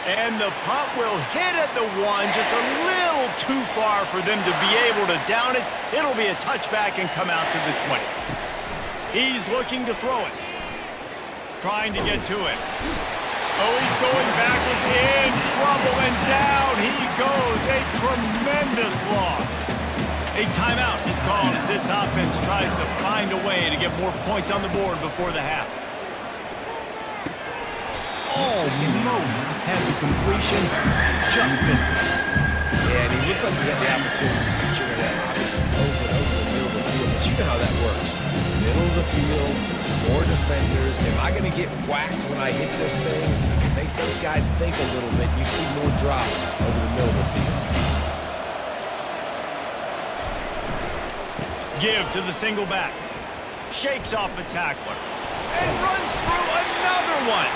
And the punt will hit at the 1, just a little too far for them to be able to down it. It'll be a touchback and come out to the 20. He's looking to throw it. Trying to get to it. Oh, he's going backwards, in trouble, and down he goes. A tremendous loss. A timeout is called as this offense tries to find a way to get more points on the board before the half. Almost had the completion, just missed it. Yeah, and he looked like he had the opportunity to secure that, obviously, over the middle of the field. But you know how that works. Middle of the field, more defenders. Am I going to get whacked when I hit this thing? It makes those guys think a little bit. You see more drops over the middle of the field. Give to the single back. Shakes off the tackler. And runs through another one.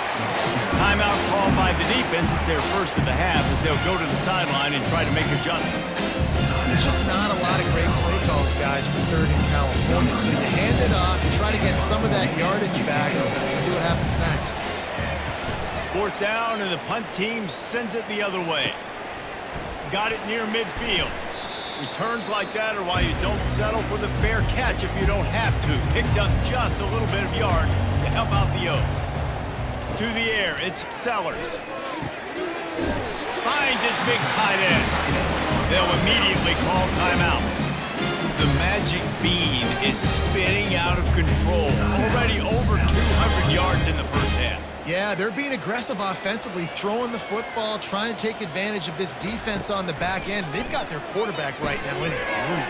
Timeout called by the defense. It's their first of the half as they'll go to the sideline and try to make adjustments. There's just not a lot of great play calls, guys, for third in California. So you hand it off, you try to get some of that yardage back, and see what happens next. Fourth down, and the punt team sends it the other way. Got it near midfield. Returns like that are why you don't settle for the fair catch if you don't have to. Picks up just a little bit of yards to help out the O. To the air, it's Sellers. Finds his big tight end. They'll immediately call timeout. The magic bean is spinning out of control. Already over 200 yards in the first half. Yeah, they're being aggressive offensively, throwing the football, trying to take advantage of this defense on the back end. They've got their quarterback right now in a groove.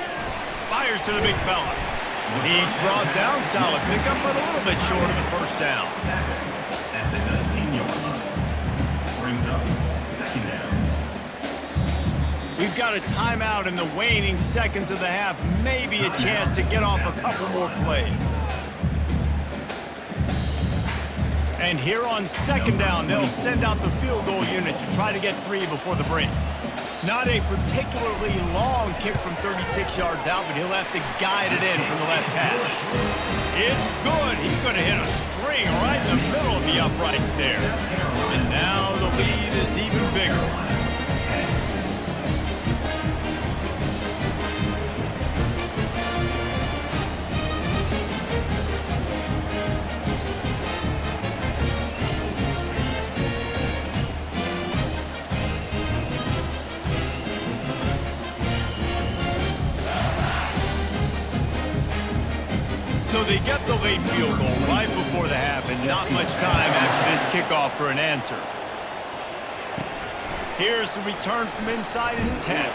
Fires to the big fella. He's brought down, solid pickup, but a little bit short of the first down. At the 19-yard line. Brings up second down. We've got a timeout in the waning seconds of the half. Maybe a chance to get off a couple more plays. And here on second down, they'll send out the field goal unit to try to get 3 before the break. Not a particularly long kick from 36 yards out, but he'll have to guide it in from the left hash. It's good. He's going to hit a string right in the middle of the uprights there. And now the lead is even bigger. So they get the late field goal right before the half, and not much time after this kickoff for an answer. Here's the return from inside his 10.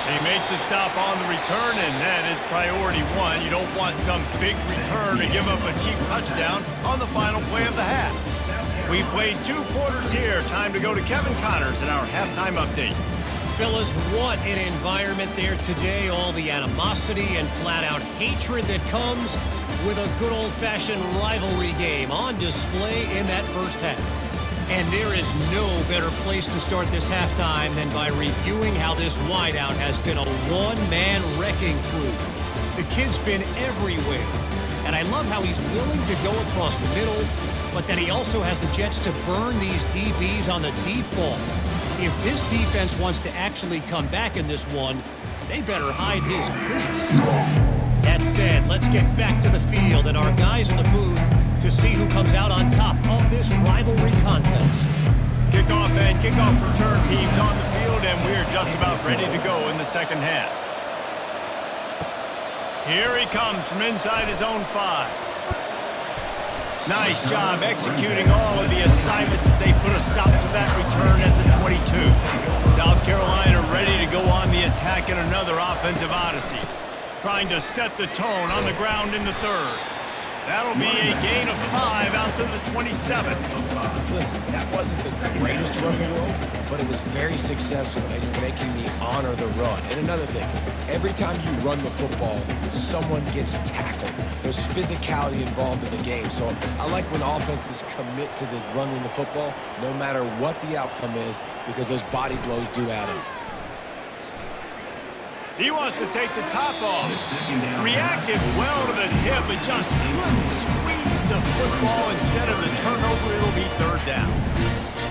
They make the stop on the return, and that is priority 1. You don't want some big return to give up a cheap touchdown on the final play of the half. We played 2 quarters here. Time to go to Kevin Connors in our halftime update. Fellas, what an environment there today. All the animosity and flat-out hatred that comes with a good old-fashioned rivalry game on display in that first half. And there is no better place to start this halftime than by reviewing how this wideout has been a one-man wrecking crew. The kid's been everywhere, and I love how he's willing to go across the middle, but that he also has the jets to burn these DBs on the deep ball. If this defense wants to actually come back in this one, they better hide his cleats. That said, let's get back to the field and our guys in the booth to see who comes out on top of this rivalry contest. Kickoff and kickoff return teams on the field, and we're just about ready to go in the second half. Here he comes from inside his own 5. Nice job executing all of the assignments as they put a stop to that return at the 22. South Carolina ready to go on the attack in another offensive odyssey. Trying to set the tone on the ground in the third. That'll be a gain of 5 out to the 27. Listen, that wasn't the greatest run in the world, but it was very successful, and you're making me honor the run. And another thing, every time you run the football, someone gets tackled. There's physicality involved in the game. So I like when offenses commit to the running the football, no matter what the outcome is, because those body blows do add up. He wants to take the top off. Reacted well to the tip, but just couldn't squeeze the football. Instead of the turnover, it'll be third down.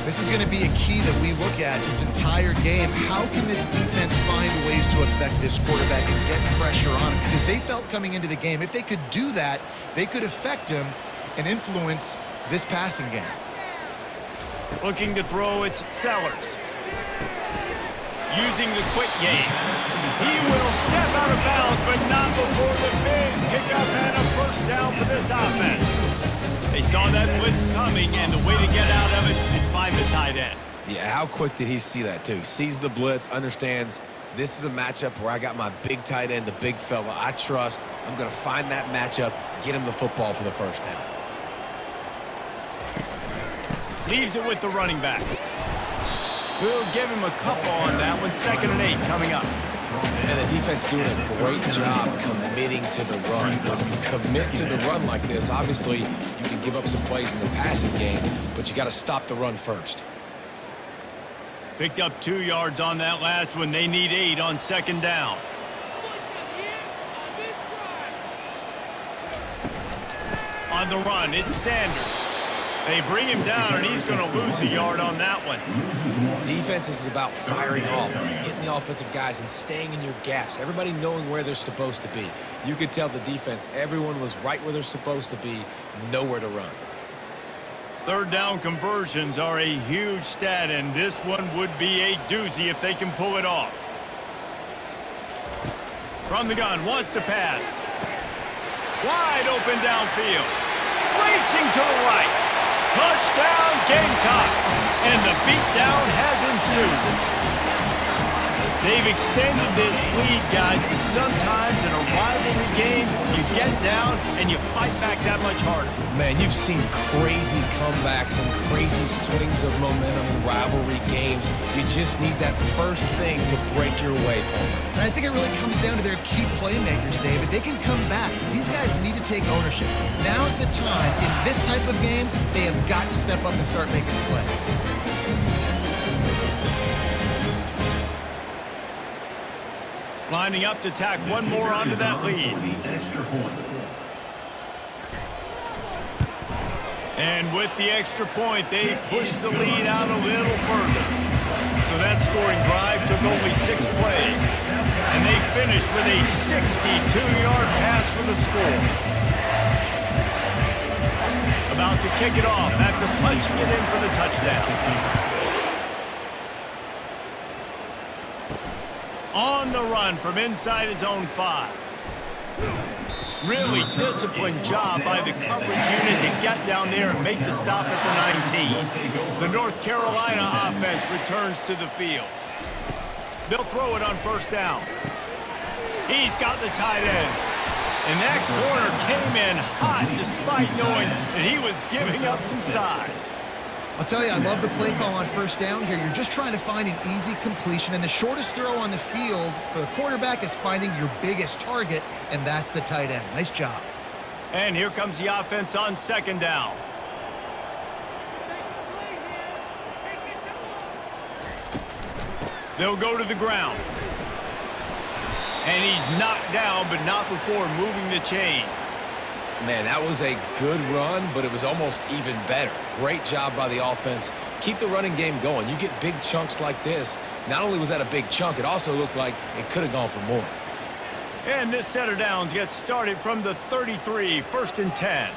This is going to be a key that we look at this entire game. How can this defense find ways to affect this quarterback and get pressure on him? Because they felt coming into the game, if they could do that, they could affect him and influence this passing game. Looking to throw, it's Sellers. Using the quick game. He will step out of bounds, but not before the big pickup and a first down for this offense. They saw that blitz coming, and the way to get out of it is find the tight end. Yeah, how quick did he see that, too? Sees the blitz, understands this is a matchup where I got my big tight end, the big fella I trust. I'm going to find that matchup, get him the football for the first down. Leaves it with the running back. We'll give him a couple on that one. 2nd and 8 coming up. And the defense doing a great job committing to the run. When you commit to the run like this, obviously you can give up some plays in the passing game, but you got to stop the run first. Picked up 2 yards on that last one. They need 8 on 2nd down. On the run, it's Sanders. They bring him down, and he's going to lose a yard on that one. Defense is about firing off, hitting the offensive guys, and staying in your gaps. Everybody knowing where they're supposed to be. You could tell the defense, everyone was right where they're supposed to be, nowhere to run. 3rd down conversions are a huge stat, and this one would be a doozy if they can pull it off. From the gun, wants to pass. Wide open downfield. Racing to the right. Touchdown, Gamecocks. And the beatdown has ensued. They've extended this lead, guys, but sometimes in a rivalry game, you get down and you fight back that much harder. Man, you've seen crazy comebacks and crazy swings of momentum in rivalry games. You just need that first thing to break your way, Paul. And I think it really comes down to their key playmakers, David. They can come back. These guys need to take ownership. Now's the time. In this type of game, they have got to step up and start making plays. Lining up to tack one more onto that lead. And with the extra point, they push the lead out a little further. So that scoring drive took only 6 plays. And they finished with a 62-yard pass for the score. About to kick it off after punching it in for the touchdown. On the run from inside his own 5. Really disciplined job by the coverage unit to get down there and make the stop at the 19. The North Carolina offense returns to the field. They'll throw it on 1st down. He's got the tight end. And that corner came in hot despite knowing that he was giving up some size. I'll tell you, I love the play call on 1st down here. You're just trying to find an easy completion, and the shortest throw on the field for the quarterback is finding your biggest target, and that's the tight end. Nice job. And here comes the offense on 2nd down. They'll go to the ground. And he's knocked down, but not before moving the chains. Man, that was a good run, but it was almost even better. Great job by the offense. Keep the running game going. You get big chunks like this. Not only was that a big chunk, it also looked like it could have gone for more. And this set of downs gets started from the 33, 1st and 10.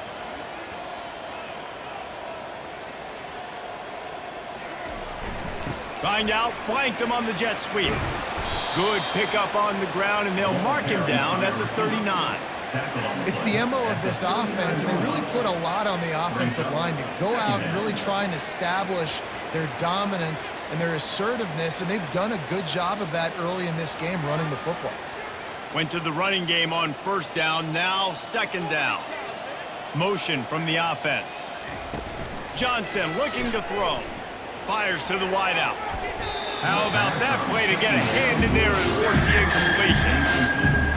Trying to outflank them on the jet sweep. Good pickup on the ground, and they'll mark him down at the 39. Tackle on the It's the play. MO of this offense, and they really put a lot on the offensive line to go out and really try and establish their dominance and their assertiveness, and they've done a good job of that early in this game running the football. Went to the running game on first down, now second down. Motion from the offense. Johnson looking to throw. Fires to the wideout. How about that play to get a hand in there and force the incompletion?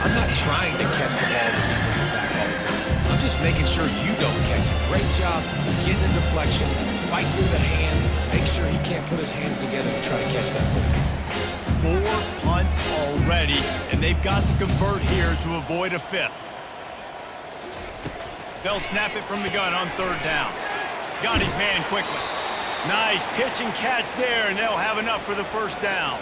I'm not trying to catch the ball as a defensive back all the time. I'm just making sure you don't catch it. Great job getting the deflection, fight through the hands, make sure he can't put his hands together and try to catch that football. 4 punts already, and they've got to convert here to avoid a 5th. They'll snap it from the gun on third down. Got his man quickly. Nice pitch and catch there, and they'll have enough for the first down.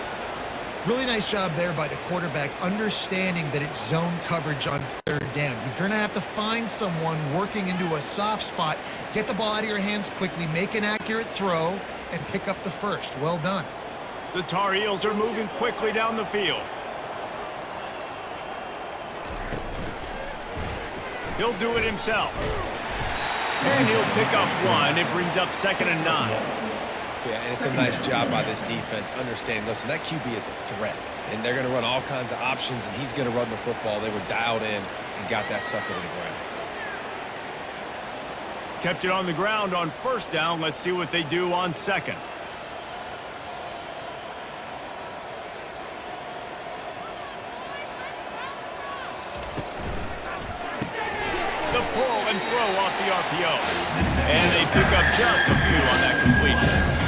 Really nice job there by the quarterback, understanding that it's zone coverage on third down. You're going to have to find someone working into a soft spot, get the ball out of your hands quickly, make an accurate throw, and pick up the first. Well done. The Tar Heels are moving quickly down the field. He'll do it himself. And he'll pick up 1. It brings up 2nd and 9. Yeah, and it's a nice job by this defense understanding, listen, that QB is a threat, and they're going to run all kinds of options, and he's going to run the football. They were dialed in and got that sucker to the ground. Kept it on the ground on first down. Let's see what they do on second. The pull and throw off the RPO. And they pick up just a few on that completion.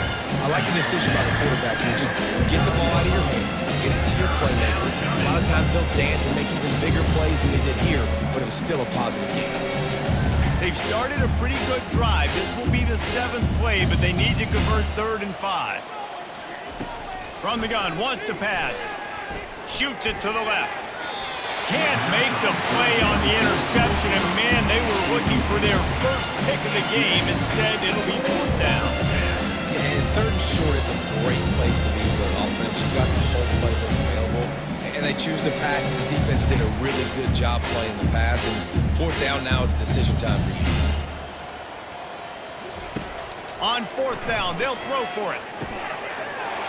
I like the decision by the quarterback here. Just get the ball out of your hands, get it to your playmaker. A lot of times they'll dance and make even bigger plays than they did here, but it was still a positive game. They've started a pretty good drive. This will be the 7th play, but they need to convert 3rd and 5. From the gun, wants to pass. Shoots it to the left. Can't make the play on the interception, and man, they were looking for their first pick of the game. Instead, it'll be 4th down. Yeah, and 3rd and short, it's a great place to be for an offense. You've got the whole playbook available, and they choose to pass, and the defense did a really good job playing the pass, and 4th down now is decision time for you. On 4th down, they'll throw for it.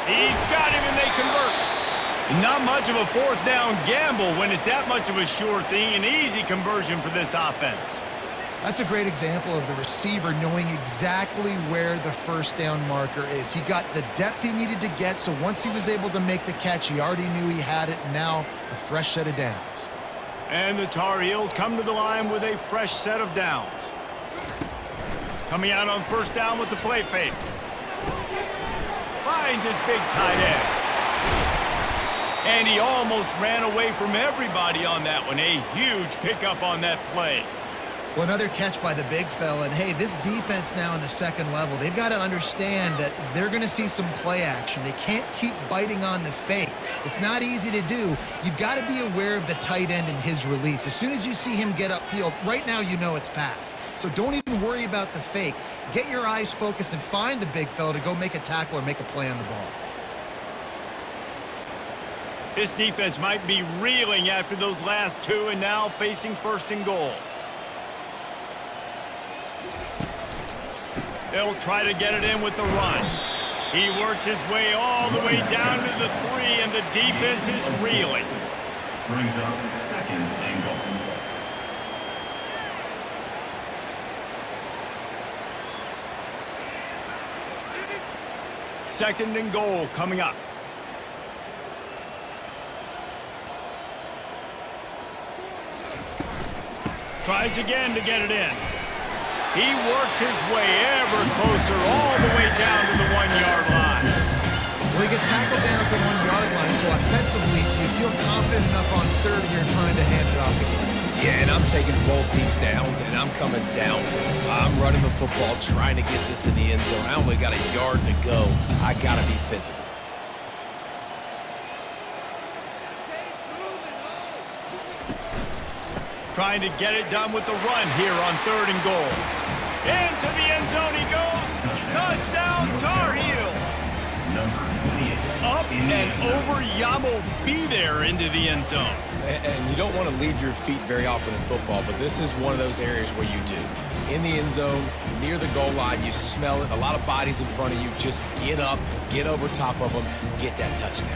He's got him, and they convert. Not much of a 4th down gamble when it's that much of a sure thing. An easy conversion for this offense. That's a great example of the receiver knowing exactly where the first down marker is. He got the depth he needed to get, so once he was able to make the catch, he already knew he had it, and now a fresh set of downs. And the Tar Heels come to the line with a fresh set of downs. Coming out on first down with the play fake. Finds his big tight end. And he almost ran away from everybody on that one. A huge pickup on that play. Well, another catch by the big fella. And, hey, this defense now in the second level, they've got to understand that they're going to see some play action. They can't keep biting on the fake. It's not easy to do. You've got to be aware of the tight end and his release. As soon as you see him get upfield, right now you know it's pass. So don't even worry about the fake. Get your eyes focused and find the big fella to go make a tackle or make a play on the ball. This defense might be reeling after those last 2 and now facing 1st and goal. They'll try to get it in with the run. He works his way all the way down to the 3, and the defense is reeling. Brings up 2nd and goal. 2nd and goal coming up. Tries again to get it in. He works his way ever closer all the way down to the 1-yard line. Well, he gets tackled down at the 1-yard line, so offensively, do you feel confident enough on 3rd you're trying to hand it off again? Yeah, and I'm taking both these downs, and I'm coming downhill. I'm running the football, trying to get this in the end zone. I only got a yard to go. I got to be physical. Trying to get it done with the run here on 3rd and goal. Into the end zone he goes. Touchdown, Tar Heels. Number 28. Up and over Yamo be there into the end zone. And you don't want to leave your feet very often in football, but this is one of those areas where you do. In the end zone, near the goal line, you smell it. A lot of bodies in front of you. Just get up, get over top of them, get that touchdown.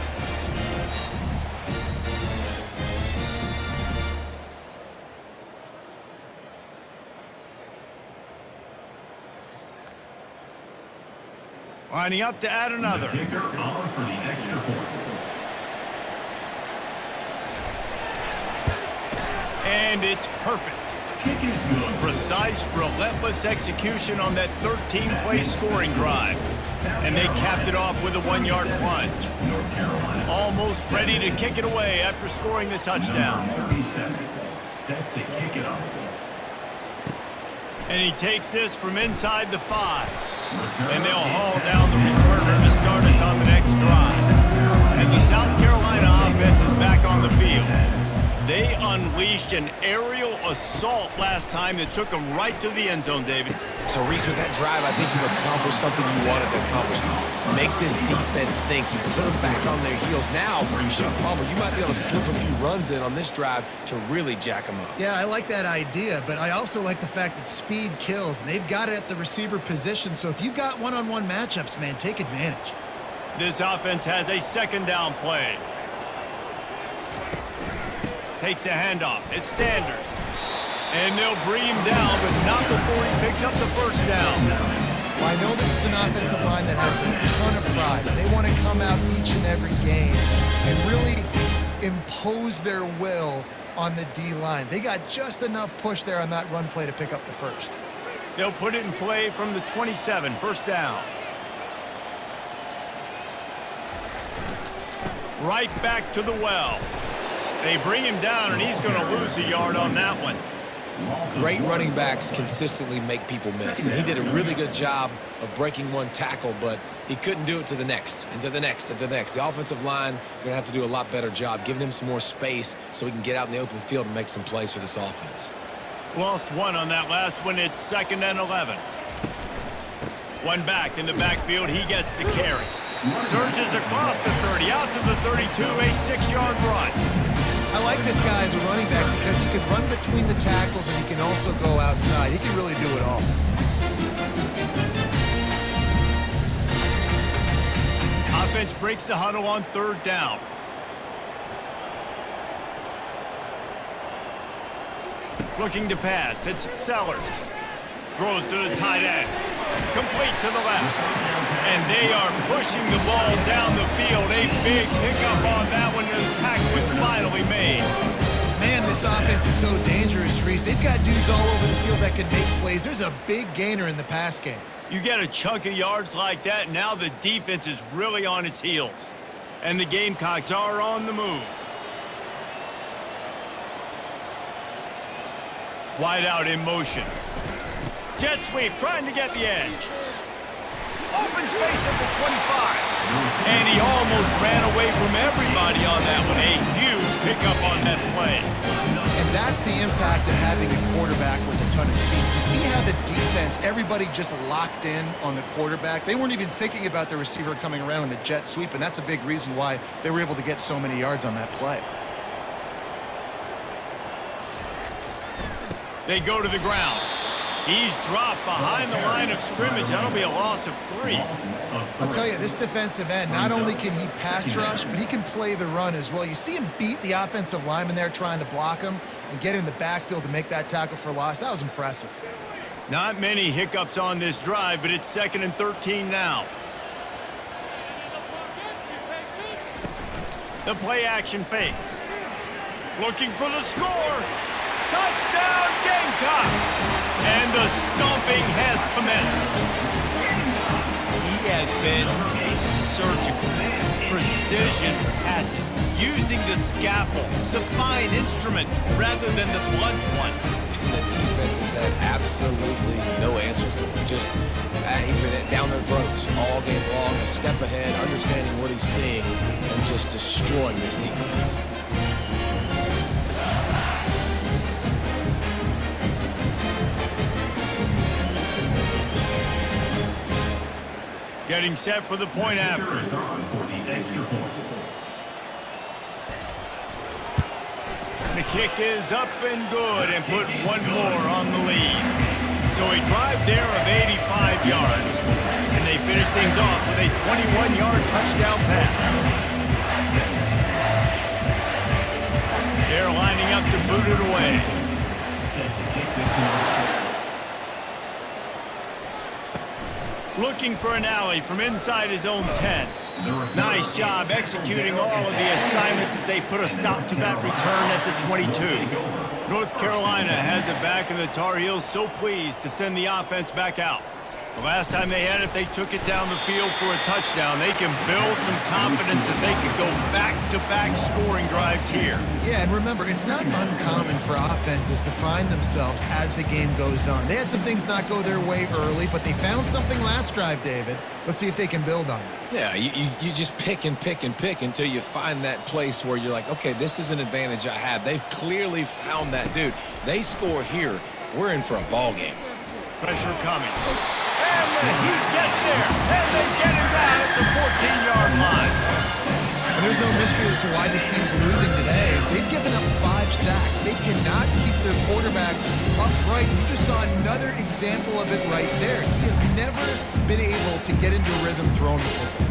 Lining up to add another. The kicker on for the extra point. And it's perfect. Kick is good. Precise, relentless execution on that 13-play scoring drive. And they capped it off with a 1-yard plunge. North Carolina. Almost ready to kick it away after scoring the touchdown. Number 37, set to kick it off. And he takes this from inside the 5. And they'll haul down the returner to start us on the next drive. And the South Carolina offense is back on the field. They unleashed an aerial assault last time that took them right to the end zone, David. So, Reese, with that drive, I think you've accomplished something you wanted to accomplish. Make this defense think. You put them back on their heels. Now, you might be able to slip a few runs in on this drive to really jack them up. Yeah, I like that idea, but I also like the fact that speed kills, and they've got it at the receiver position. So if you've got one-on-one matchups, man, take advantage. This offense has a second down play. Takes the handoff. It's Sanders. And they'll bring him down, but not before he picks up the first down. Well, I know this is an offensive line that has a ton of pride. They want to come out each and every game and really impose their will on the D-line. They got just enough push there on that run play to pick up the first. They'll put it in play from the 27, first down. Right back to the well. They bring him down, and he's going to lose a yard on that one. Great running backs consistently make people miss, and he did a really good job of breaking one tackle, but he couldn't do it to the next, and to the next, and to the next. The offensive line going to have to do a lot better job giving him some more space so he can get out in the open field and make some plays for this offense. Lost one on that last one. It's 2nd and 11. One back in the backfield. He gets the carry. Surges across the 30, out to the 32, a 6-yard run. I like this guy as a running back because he can run between the tackles and he can also go outside. He can really do it all. Offense breaks the huddle on 3rd down. Looking to pass. It's Sellers. Throws to the tight end. Complete to the left. And they are pushing the ball down the field. A big pickup on that one. The tackle was finally made. Man, this offense is so dangerous, Reese. They've got dudes all over the field that can make plays. There's a big gainer in the pass game. You get a chunk of yards like that, now the defense is really on its heels. And the Gamecocks are on the move. Wide out in motion. Jet sweep, trying to get the edge. Open space at the 25. And he almost ran away from everybody on that one. A huge pickup on that play. And that's the impact of having a quarterback with a ton of speed. You see how the defense, everybody just locked in on the quarterback. They weren't even thinking about the receiver coming around in the jet sweep, and that's a big reason why they were able to get so many yards on that play. They go to the ground. He's dropped behind the line of scrimmage. That'll be a loss of 3. I'll tell you, this defensive end, not only can he pass rush, but he can play the run as well. You see him beat the offensive lineman there trying to block him and get in the backfield to make that tackle for loss. That was impressive. Not many hiccups on this drive, but it's 2nd and 13 now. The play action fake. Looking for the score. Touchdown Gamecocks! And the stomping has commenced. He has been surgical. Precision passes, using the scalpel, the fine instrument, rather than the blunt one. The defense has had absolutely no answer for him. Just, he's been down their throats all game long, a step ahead, understanding what he's seeing, and just destroying this defense. Getting set for the point after. For the extra point. the kick is up and good and put one more on the lead. So a drive there of 85 yards. And they finish things off with a 21-yard touchdown pass. They're lining up to boot it away. Looking for an alley from inside his own 10. Nice job executing all of the assignments as they put a stop to that return at the 22. North Carolina has it back, and the Tar Heels so pleased to send the offense back out. The last time they had it, they took it down the field for a touchdown. They can build some confidence that they could go back-to-back scoring drives here. Yeah, and remember, it's not uncommon for offenses to find themselves as the game goes on. They had some things not go their way early, but they found something last drive, David. Let's see if they can build on it. Yeah, you just pick and pick and pick until you find that place where you're like, okay, this is an advantage I have. They've clearly found that, dude. They score here, we're in for a ball game. Pressure coming. And the Heat gets there, and they get him down at the 14-yard line. And there's no mystery as to why this team's losing today. They've given up 5 sacks. They cannot keep their quarterback upright. You just saw another example of it right there. He has never been able to get into rhythm throwing the football.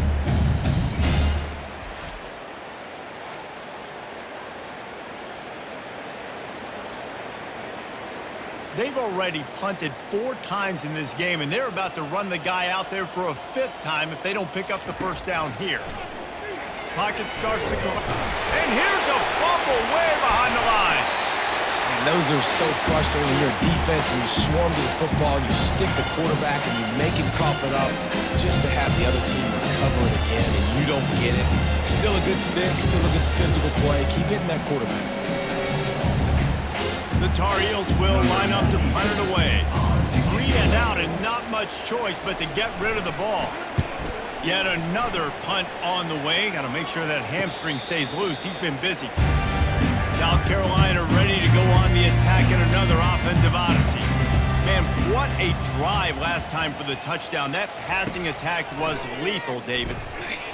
They've already punted 4 times in this game, and they're about to run the guy out there for a 5th time if they don't pick up the first down here. Pocket starts to go, and here's a fumble way behind the line. And those are so frustrating when you're a defense and you swarm to the football, you stick the quarterback and you make him cough it up just to have the other team recover it again, and you don't get it. Still a good stick, still a good physical play. Keep hitting that quarterback. The Tar Heels will line up to punt it away. 3 and out and not much choice but to get rid of the ball. Yet another punt on the way. Got to make sure that hamstring stays loose. He's been busy. South Carolina ready to go on the attack in another offensive odyssey. Man, what a drive last time for the touchdown. That passing attack was lethal, David.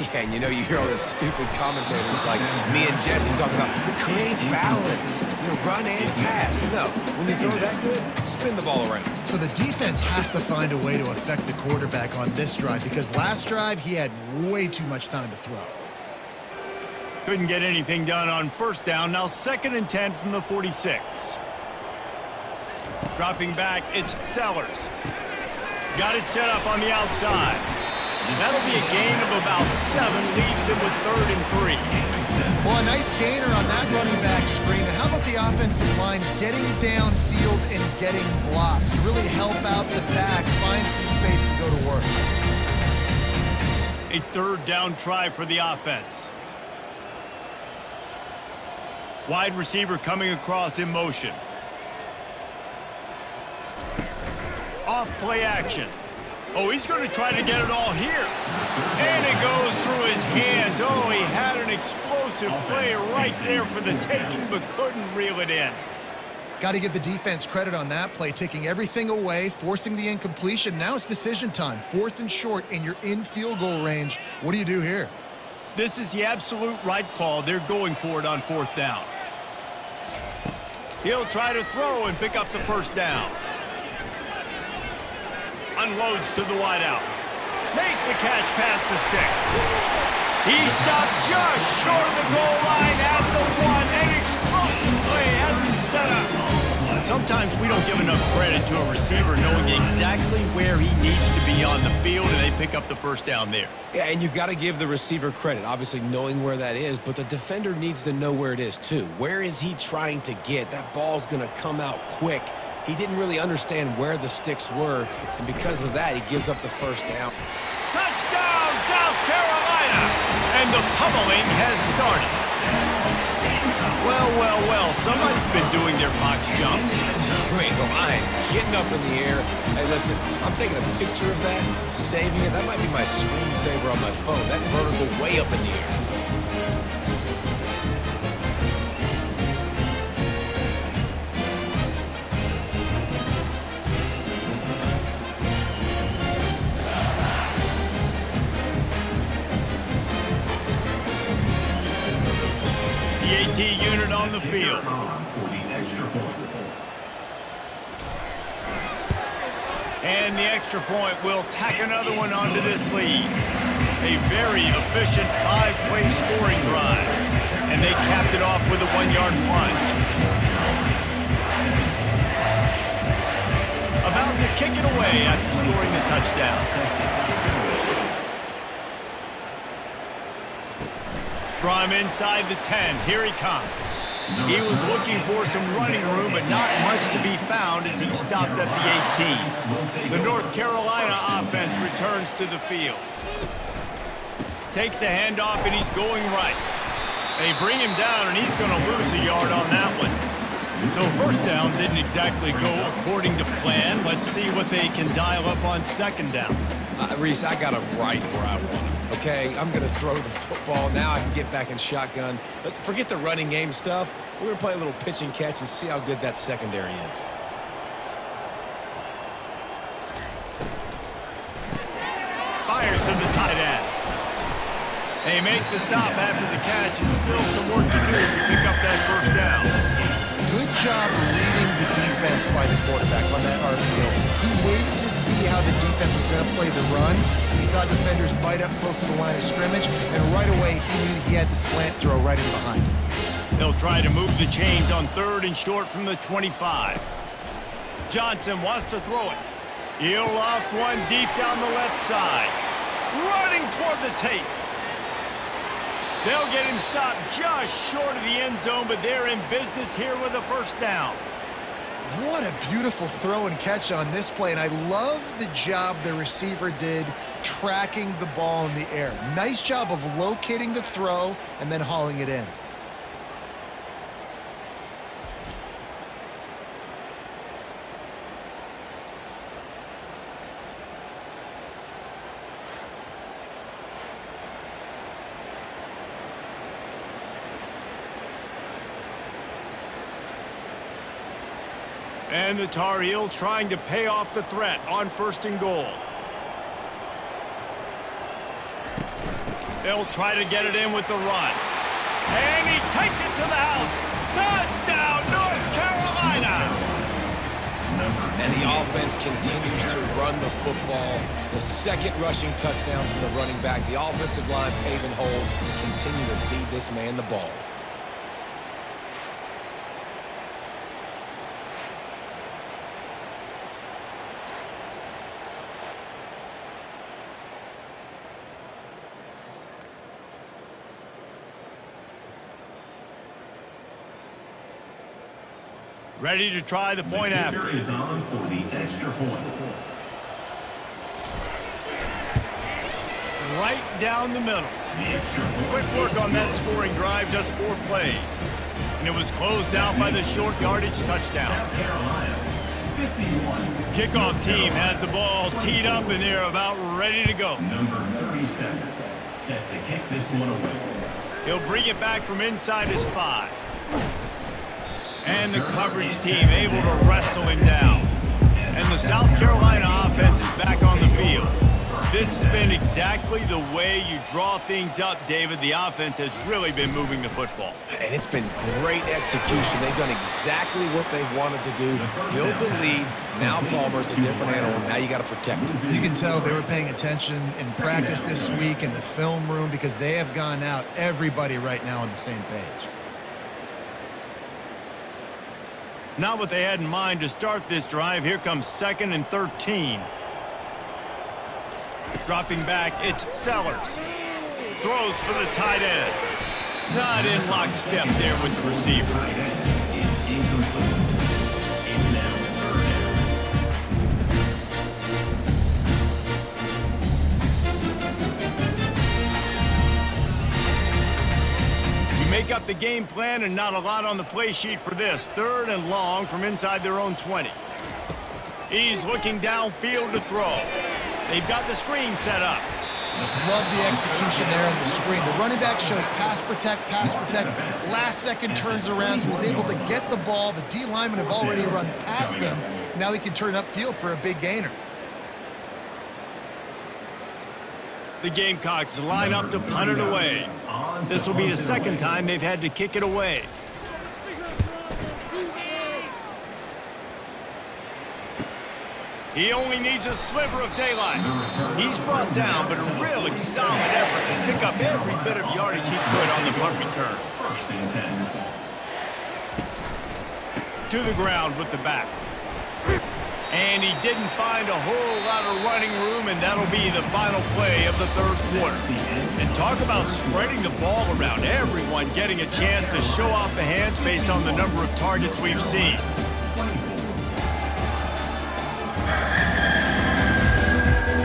Yeah, and you hear all the stupid commentators like me and Jesse talking about create balance, run and pass. No, when you throw that good, spin the ball around. So the defense has to find a way to affect the quarterback on this drive because last drive he had way too much time to throw. Couldn't get anything done on first down. Now 2nd and 10 from the 46. Dropping back, it's Sellers. Got it set up on the outside. That'll be a gain of about 7, leaves him with 3rd and 3. Well, a nice gainer on that running back screen. How about the offensive line getting downfield and getting blocks to really help out the back, find some space to go to work? A 3rd down try for the offense. Wide receiver coming across in motion. Off play action. Oh, he's going to try to get it all here. And it goes through his hands. Oh, he had an explosive play right there for the taking, but couldn't reel it in. Got to give the defense credit on that play, taking everything away, forcing the incompletion. Now it's decision time. 4th and short, and you're in field goal range. What do you do here? This is the absolute right call. They're going for it on 4th down. He'll try to throw and pick up the first down. Unloads to the wideout. Makes the catch past the sticks. He stopped just short of the goal line at the 1. An explosive play has him set up. Sometimes we don't give enough credit to a receiver knowing exactly where he needs to be on the field, and they pick up the first down there. Yeah, and you got to give the receiver credit, obviously knowing where that is, but the defender needs to know where it is too. Where is he trying to get? That ball's going to come out quick. He didn't really understand where the sticks were, and because of that, he gives up the first down. Touchdown, South Carolina! And the pummeling has started. Well, somebody's been doing their box jumps. Great line, getting up in the air. Hey, listen, I'm taking a picture of that, saving it. That might be my screensaver on my phone. That vertical way up in the air. The AT unit on on the field. For the extra point. And the extra point will tack another one onto this lead. A very efficient 5-play scoring drive. And they capped it off with a 1-yard plunge. About to kick it away after scoring the touchdown. From inside the 10, here he comes. He was looking for some running room, but not much to be found as he stopped at the 18. The North Carolina offense returns to the field. Takes the handoff, and he's going right. They bring him down, and he's going to lose a yard on that one. So first down didn't exactly go according to plan. Let's see what they can dial up on second down. Reese, I got him right where I want him. Okay, I'm going to throw the football. Now I can get back in shotgun. Let's forget the running game stuff. We're going to play a little pitch and catch and see how good that secondary is. Fires to the tight end. They make the stop after the catch, and still some work to do to pick up that first down. Good job reading the defense by the quarterback on that RPO. He waited to see how the defense was going to play the run. He saw defenders bite up close to the line of scrimmage, and right away he knew he had the slant throw right in behind him. They'll try to move the chains on 3rd and short from the 25. Johnson wants to throw it. He'll loft one deep down the left side. Running toward the tape. They'll get him stopped just short of the end zone, but they're in business here with a first down. What a beautiful throw and catch on this play, and I love the job the receiver did tracking the ball in the air. Nice job of locating the throw and then hauling it in. And the Tar Heels trying to pay off the threat on 1st and goal. They'll try to get it in with the run. And he takes it to the house. Touchdown, North Carolina! And the offense continues to run the football. The second rushing touchdown from the running back. The offensive line paving holes. Continue to feed this man the ball. Ready to try the point after. Is on for the extra point. Right down the middle. Quick work on that scoring drive, just 4 plays. And it was closed out by the short yardage touchdown. South Carolina, 51. Kickoff team has the ball teed up, and they're about ready to go. Number 37, set to kick this one away. He'll bring it back from inside his 5. And the coverage team able to wrestle him down. And the South Carolina offense is back on the field. This has been exactly the way you draw things up, David. The offense has really been moving the football. And it's been great execution. They've done exactly what they've wanted to do. Build the lead. Now Palmer's a different animal. Now you got to protect him. You can tell they were paying attention in practice this week in the film room because they have gone out, everybody right now on the same page. Not what they had in mind to start this drive. Here comes 2nd and 13. Dropping back, it's Sellers. Throws for the tight end. Not in lockstep there with the receiver. Tight end is incomplete. It's now 3rd down. You make up the game plan and not a lot on the play sheet for this. 3rd and long from inside their own 20. He's looking downfield to throw. They've got the screen set up. Love the execution there on the screen. The running back shows pass protect, last second turns around, so he's able to get the ball. The D linemen have already run past him. Now he can turn upfield for a big gainer. The Gamecocks line up to punt it away. This will be the 2nd time they've had to kick it away. He only needs a sliver of daylight. He's brought down, but a really solid effort to pick up every bit of yardage he could on the punt return. First and 10. To the ground with the back. And he didn't find a whole lot of running room, and that'll be the final play of the third quarter. And talk about spreading the ball around, everyone getting a chance to show off the hands based on the number of targets we've seen.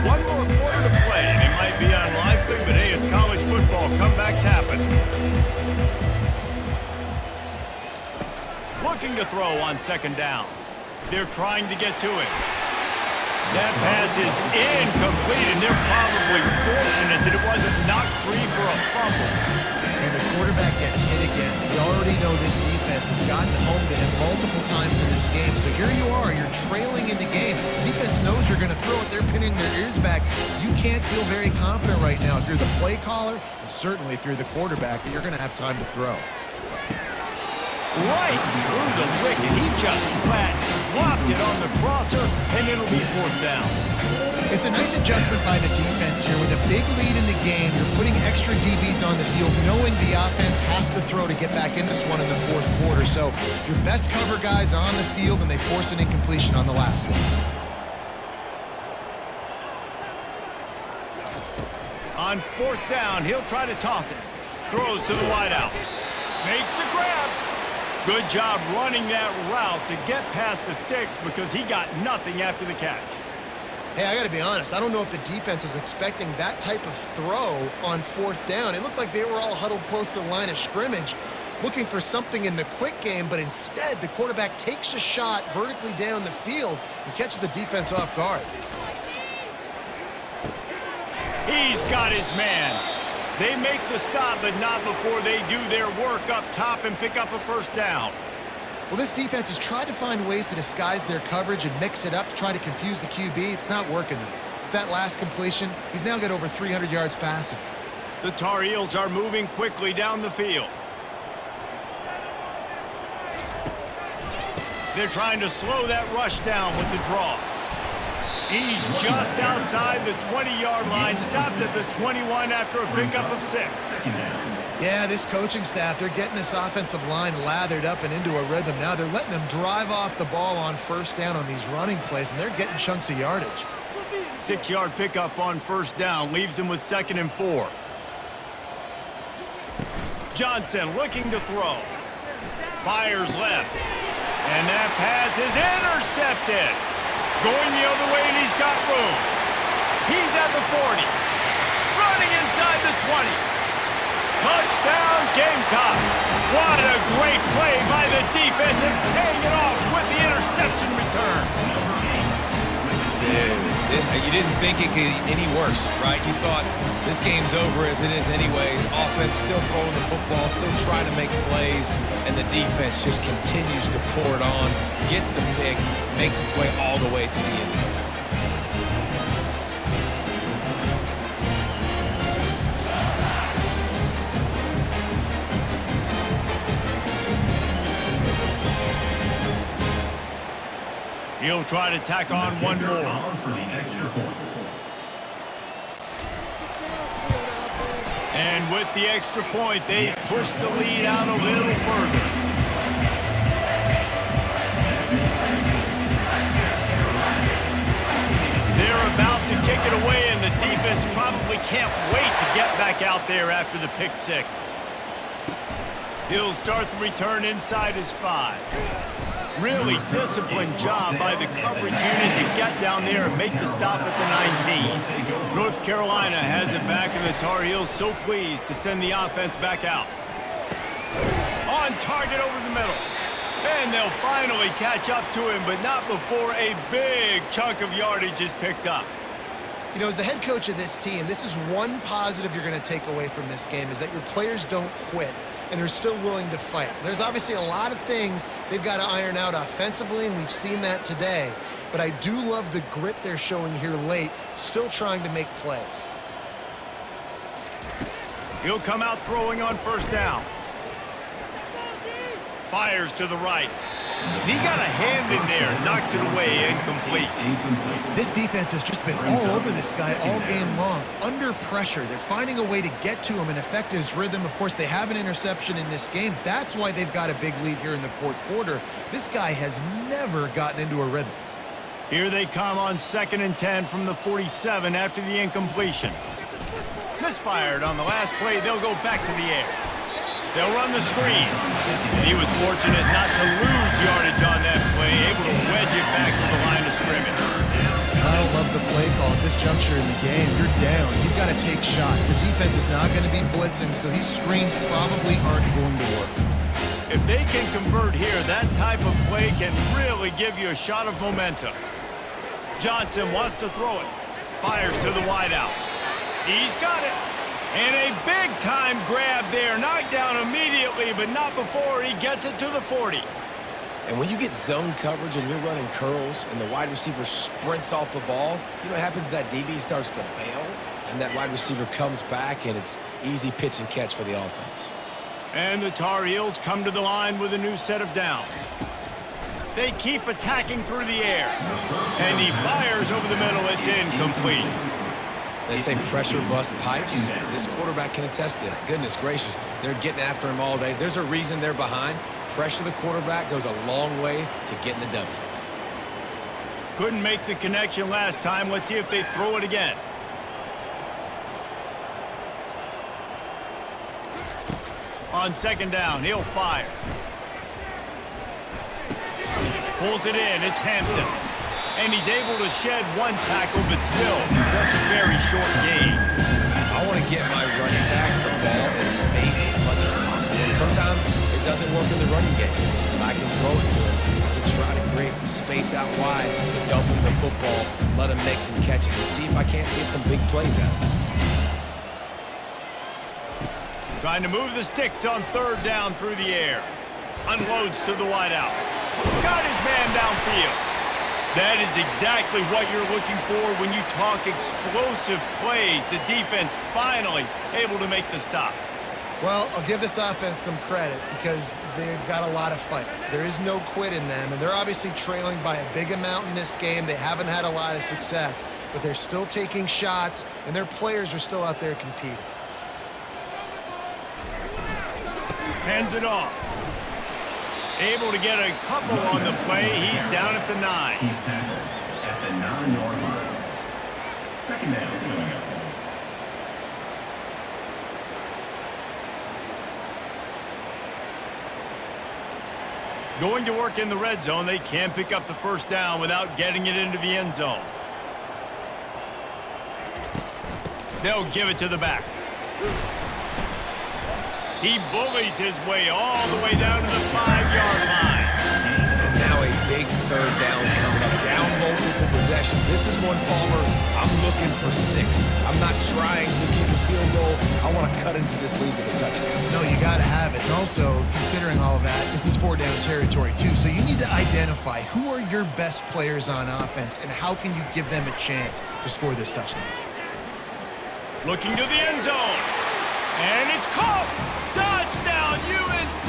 One more quarter to play, and it might be unlikely, but hey, it's college football. Comebacks happen. Looking to throw on second down. They're trying to get to it. That pass is incomplete, and they're probably fortunate that it wasn't knocked free for a fumble. And the quarterback gets hit again. We already know this defense has gotten home to him multiple times in this game. So here you are, you're trailing in the game. Defense knows you're going to throw it. They're pinning their ears back. You can't feel very confident right now if you're the play caller, and certainly if you're the quarterback, that you're going to have time to throw. Right through the wicket. He just flat dropped it on the crosser, and it'll be fourth down. It's a nice adjustment by the defense here. With a big lead in the game, you're putting extra DBs on the field, knowing the offense has to throw to get back in this one in the fourth quarter. So your best cover guys on the field, and they force an incompletion on the last one. On fourth down, he'll try to toss it. Throws to the wideout. Makes the grab. Good job running that route to get past the sticks because he got nothing after the catch. Hey, I got to be honest. I don't know if the defense was expecting that type of throw on fourth down. It looked like they were all huddled close to the line of scrimmage, looking for something in the quick game, but instead the quarterback takes a shot vertically down the field and catches the defense off guard. He's got his man. They make the stop, but not before they do their work up top and pick up a first down. Well, this defense has tried to find ways to disguise their coverage and mix it up to try to confuse the QB. It's not working, though. With that last completion, he's now got over 300 yards passing. The Tar Heels are moving quickly down the field. They're trying to slow that rush down with the draw. He's just outside the 20-yard line, stopped at the 21 after a pickup of 6. Yeah, this coaching staff, they're getting this offensive line lathered up and into a rhythm. Now they're letting them drive off the ball on first down on these running plays, and they're getting chunks of yardage. 6-yard pickup on first down leaves them with 2nd and 4. Johnson looking to throw. Fires left. And that pass is intercepted. Going the other way, and he's got room. He's at the 40. Running inside the 20. Touchdown, Gamecocks. What a great play by the defense and paying it off with the interception return. Dude, you didn't think it could get any worse, right? You thought this game's over as it is anyways. Offense still throwing the football, still trying to make plays, and the defense just continues to pour it on, gets the pick, makes its way all the way to the end zone. He'll try to tack on one more. And with the extra point, they push the lead out a little further. They're about to kick it away, and the defense probably can't wait to get back out there after the pick 6. He'll start the return inside his 5. Really disciplined job by the coverage unit to get down there and make the stop at the 19. North Carolina has it back, and the Tar Heels so pleased to send the offense back out. On target over the middle. And they'll finally catch up to him, but not before a big chunk of yardage is picked up. You know, as the head coach of this team, this is one positive you're going to take away from this game, is that your players don't quit and are still willing to fight. There's obviously a lot of things they've got to iron out offensively, and we've seen that today. But I do love the grit they're showing here late, still trying to make plays. He'll come out throwing on first down. Fires to the right. He got a hand in there, knocks it away, incomplete. This defense has just been all over this guy all game long, under pressure. They're finding a way to get to him and affect his rhythm. Of course, they have an interception in this game. That's why they've got a big lead here in the fourth quarter. This guy has never gotten into a rhythm. Here they come on 2nd and 10 from the 47 after the incompletion. Misfired on the last play. They'll go back to the air. They'll run the screen. And he was fortunate not to lose yardage on that play, able to wedge it back to the line of scrimmage. I don't love the play call at this juncture in the game. You're down. You've got to take shots. The defense is not going to be blitzing, so these screens probably aren't going to work. If they can convert here, that type of play can really give you a shot of momentum. Johnson wants to throw it. Fires to the wideout. He's got it. And a big-time grab there. Knocked down immediately, but not before he gets it to the 40. And when you get zone coverage and you're running curls and the wide receiver sprints off the ball, you know what happens? That DB starts to bail, and that wide receiver comes back, and it's easy pitch and catch for the offense. And the Tar Heels come to the line with a new set of downs. They keep attacking through the air. And he fires over the middle. It's incomplete. They say pressure bust pipes. This quarterback can attest to that. Goodness gracious, they're getting after him all day. There's a reason they're behind. Pressure the quarterback goes a long way to getting the W. Couldn't make the connection last time. Let's see if they throw it again. On 2nd down, he'll fire. Pulls it in. It's Hampton. And he's able to shed one tackle, but still, just a very short gain. I want to get my running backs the ball in space as much as possible. And sometimes it doesn't work in the running game. But I can throw it to him. I can try to create some space out wide, dump him the football, let him make some catches, and see if I can't get some big plays out of him. Trying to move the sticks on 3rd down through the air. Unloads to the wideout. Got his man downfield. That is exactly what you're looking for when you talk explosive plays. The defense finally able to make the stop. Well, I'll give this offense some credit because they've got a lot of fight. There is no quit in them, and they're obviously trailing by a big amount in this game. They haven't had a lot of success, but they're still taking shots, and their players are still out there competing. Hands it off. Able to get a couple on the play. He's down at the 9. He's tackled at the 9-yard line. 2nd down coming up. Going to work in the red zone. They can't pick up the 1st down without getting it into the end zone. They'll give it to the back. He bullies his way all the way down to the 5-yard line. And now a big 3rd down coming up. Down multiple possessions. This is one, Palmer, I'm looking for 6. I'm not trying to kick a field goal. I want to cut into this lead with a touchdown. No, you got to have it. And also, considering all of that, this is 4-down territory, too. So you need to identify who are your best players on offense and how can you give them a chance to score this touchdown. Looking to the end zone. And it's caught. Touchdown, UNC.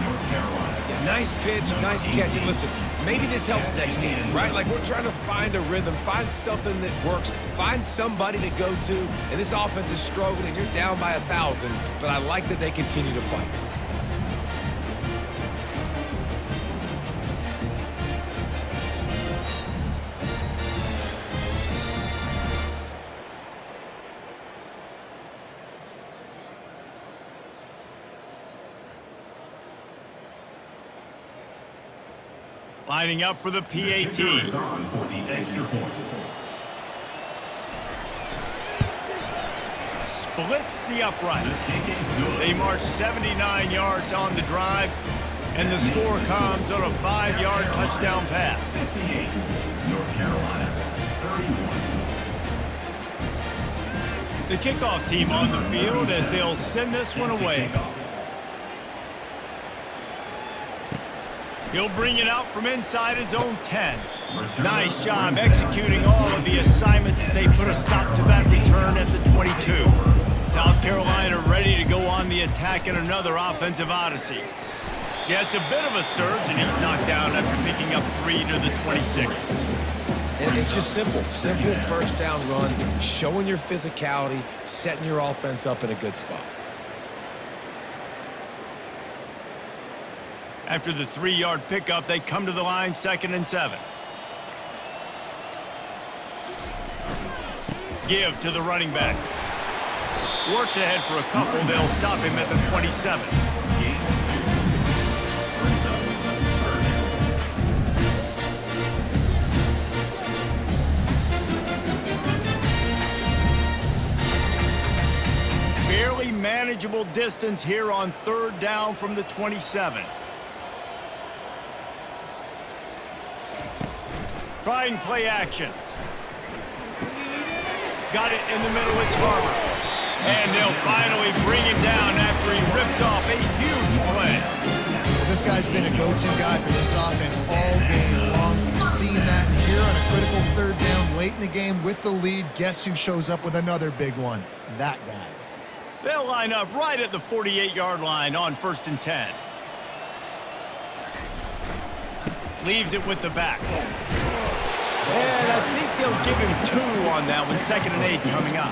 North Carolina. Yeah, nice pitch, nice catch. And listen, maybe this helps next game, right? Like we're trying to find a rhythm, find something that works, find somebody to go to. And this offense is struggling. You're down by 1,000, but I like that they continue to fight. Lining up for the PAT. Is on for the extra point. Splits the uprights. The kick is good. They march 79 yards on the drive, and the score comes on a 5-yard touchdown pass. 58. North Carolina. 31. The kickoff team on the field as they'll send this one away. He'll bring it out from inside his own 10. Nice job executing all of the assignments as they put a stop to that return at the 22. South Carolina ready to go on the attack in another offensive odyssey. Yeah, it's a bit of a surge, and he's knocked down after picking up 3 to the 26. And it's just simple first down run, showing your physicality, setting your offense up in a good spot. After the 3-yard pickup, they come to the line, 2nd and 7. Give to the running back. Works ahead for a couple. They'll stop him at the 27. Fairly manageable distance here on 3rd down from the 27. Trying play action. Got it in the middle, it's Harbor. And they'll finally bring him down after he rips off a huge play. Well, this guy's been a go-to guy for this offense all game long. You've seen that here on a critical 3rd down late in the game with the lead. Guess who shows up with another big one? That guy. They'll line up right at the 48-yard line on 1st and 10. Leaves it with the back. And I think they'll give him 2 on that one. 2nd and 8 coming up.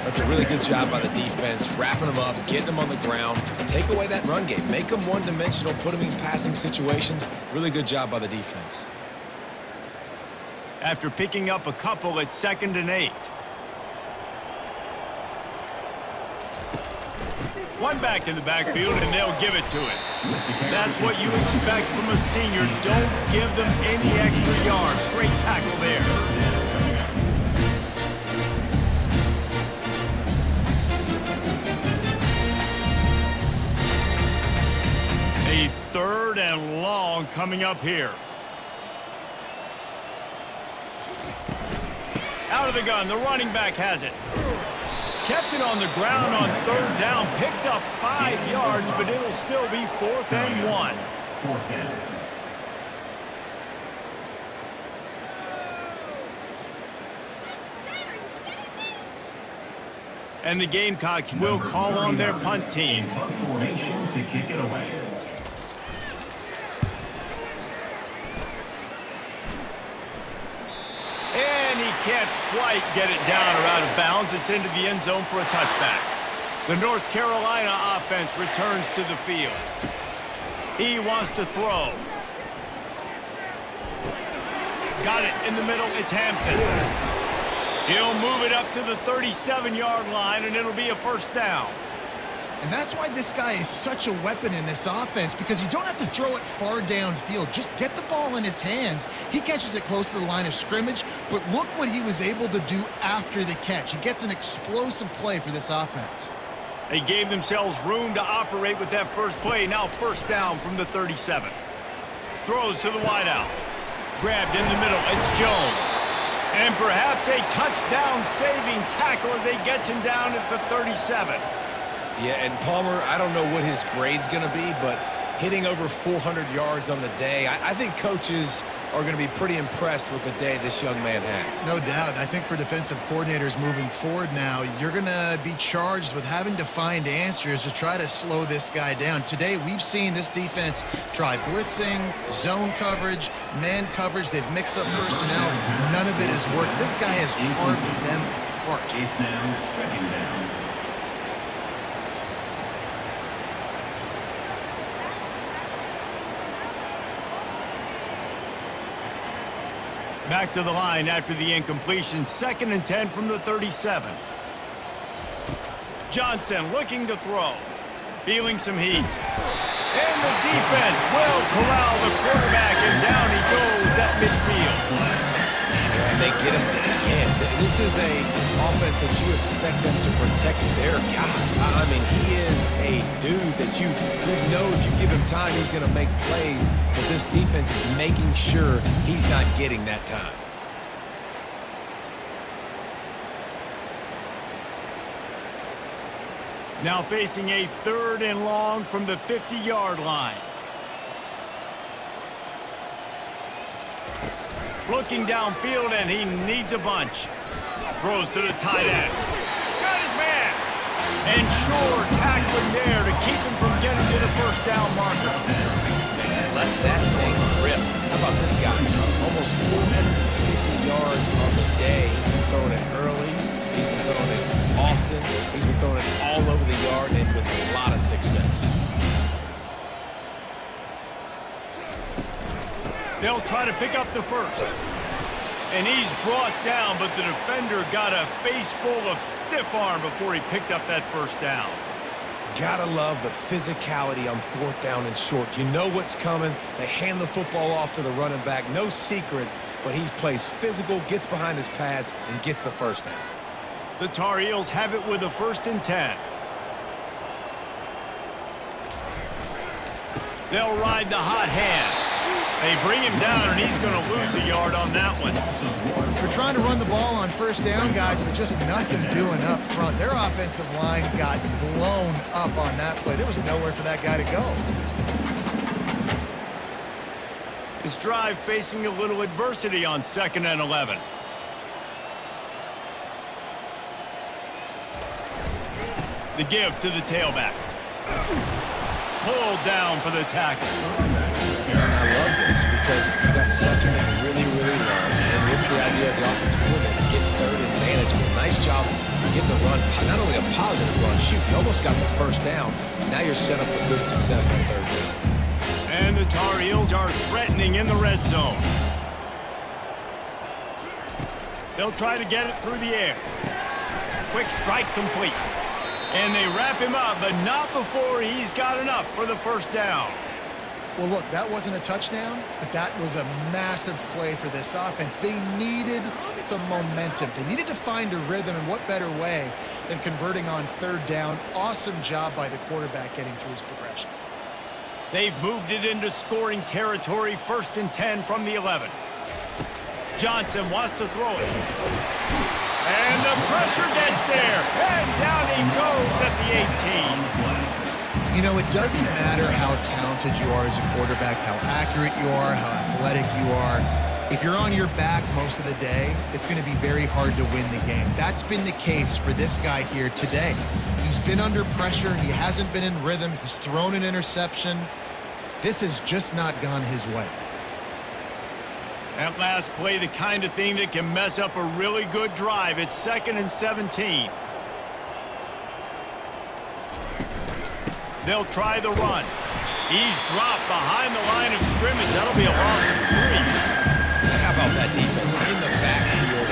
That's a really good job by the defense, wrapping them up, getting them on the ground. Take away that run game. Make them one-dimensional, put them in passing situations. Really good job by the defense. After picking up a couple, it's 2nd and 8. One back in the backfield, and they'll give it to him. That's what you expect from a senior. Don't give them any extra yards. Great tackle there. A 3rd and long coming up here. Out of the gun, the running back has it. Kept it on the ground on 3rd down, picked up 5 yards, but it'll still be 4th and 1. 4th down. And the Gamecocks will call on their punt team. Punt formation to kick it away. And he can't quite get it down or out of bounds. It's into the end zone for a touchback. The North Carolina offense returns to the field. He wants to throw. Got it in the middle. It's Hampton. He'll move it up to the 37-yard line, and it'll be a 1st down. And that's why this guy is such a weapon in this offense, because you don't have to throw it far downfield. Just get the ball in his hands. He catches it close to the line of scrimmage, but look what he was able to do after the catch. He gets an explosive play for this offense. They gave themselves room to operate with that first play. Now 1st down from the 37. Throws to the wideout. Grabbed in the middle. It's Jones. And perhaps a touchdown-saving tackle as he gets him down at the 37. Yeah, and Palmer, I don't know what his grade's going to be, but hitting over 400 yards on the day, I think coaches are going to be pretty impressed with the day this young man had. No doubt. I think for defensive coordinators moving forward now, you're going to be charged with having to find answers to try to slow this guy down. Today, we've seen this defense try blitzing, zone coverage, man coverage. They've mixed up personnel. None of it has worked. This guy has carved them apart. It's now 2nd down. Back to the line after the incompletion. 2nd and 10 from the 37. Johnson looking to throw. Feeling some heat. And the defense will corral the quarterback, and down he goes at midfield. And they get him again. This is a offense that you expect them to protect their guy. I mean, he is a dude that you know if you give him time, he's going to make plays. But this defense is making sure he's not getting that time. Now facing a 3rd and long from the 50-yard line. Looking downfield, and he needs a bunch. Throws to the tight end. Got his man. And sure tackling there to keep him from getting to the first down marker. Let that thing rip. How about this guy? Almost 450 yards on the day. He's been throwing it early. He's been throwing it often. He's been throwing it all over the yard and with a lot of success. They'll try to pick up the first. And he's brought down, but the defender got a face full of stiff arm before he picked up that first down. Gotta love the physicality on fourth down and short. You know what's coming. They hand the football off to the running back. No secret, but he plays physical, gets behind his pads, and gets the first down. The Tar Heels have it with a 1st and 10. They'll ride the hot hand. They bring him down, and he's going to lose a yard on that one. They're trying to run the ball on first down, guys, but just nothing doing up front. Their offensive line got blown up on that play. There was nowhere for that guy to go. This drive facing a little adversity on 2nd and 11. The give to the tailback. Pulled down for the tackle. And I love this because you got 2nd and really, really long. And what's the idea of the offensive coordinator? Get 3rd and manageable. Nice job getting the run. Not only a positive run, shoot, you almost got the first down. Now you're set up for good success on 3rd down. And the Tar Heels are threatening in the red zone. They'll try to get it through the air. Quick strike complete. And they wrap him up, but not before he's got enough for the first down. Well, look, that wasn't a touchdown, but that was a massive play for this offense. They needed some momentum. They needed to find a rhythm, and what better way than converting on 3rd down. Awesome job by the quarterback getting through his progression. They've moved it into scoring territory, 1st and 10 from the 11. Johnson wants to throw it. And the pressure gets there. And down he goes at the 18. You know, it doesn't matter how talented you are as a quarterback, how accurate you are, how athletic you are. If you're on your back most of the day, it's going to be very hard to win the game. That's been the case for this guy here today. He's been under pressure. He hasn't been in rhythm. He's thrown an interception. This has just not gone his way. That last play, the kind of thing that can mess up a really good drive. It's 2nd and 17. They'll try the run. He's dropped behind the line of scrimmage. That'll be a loss of 3. And how about that defense? In the backfield,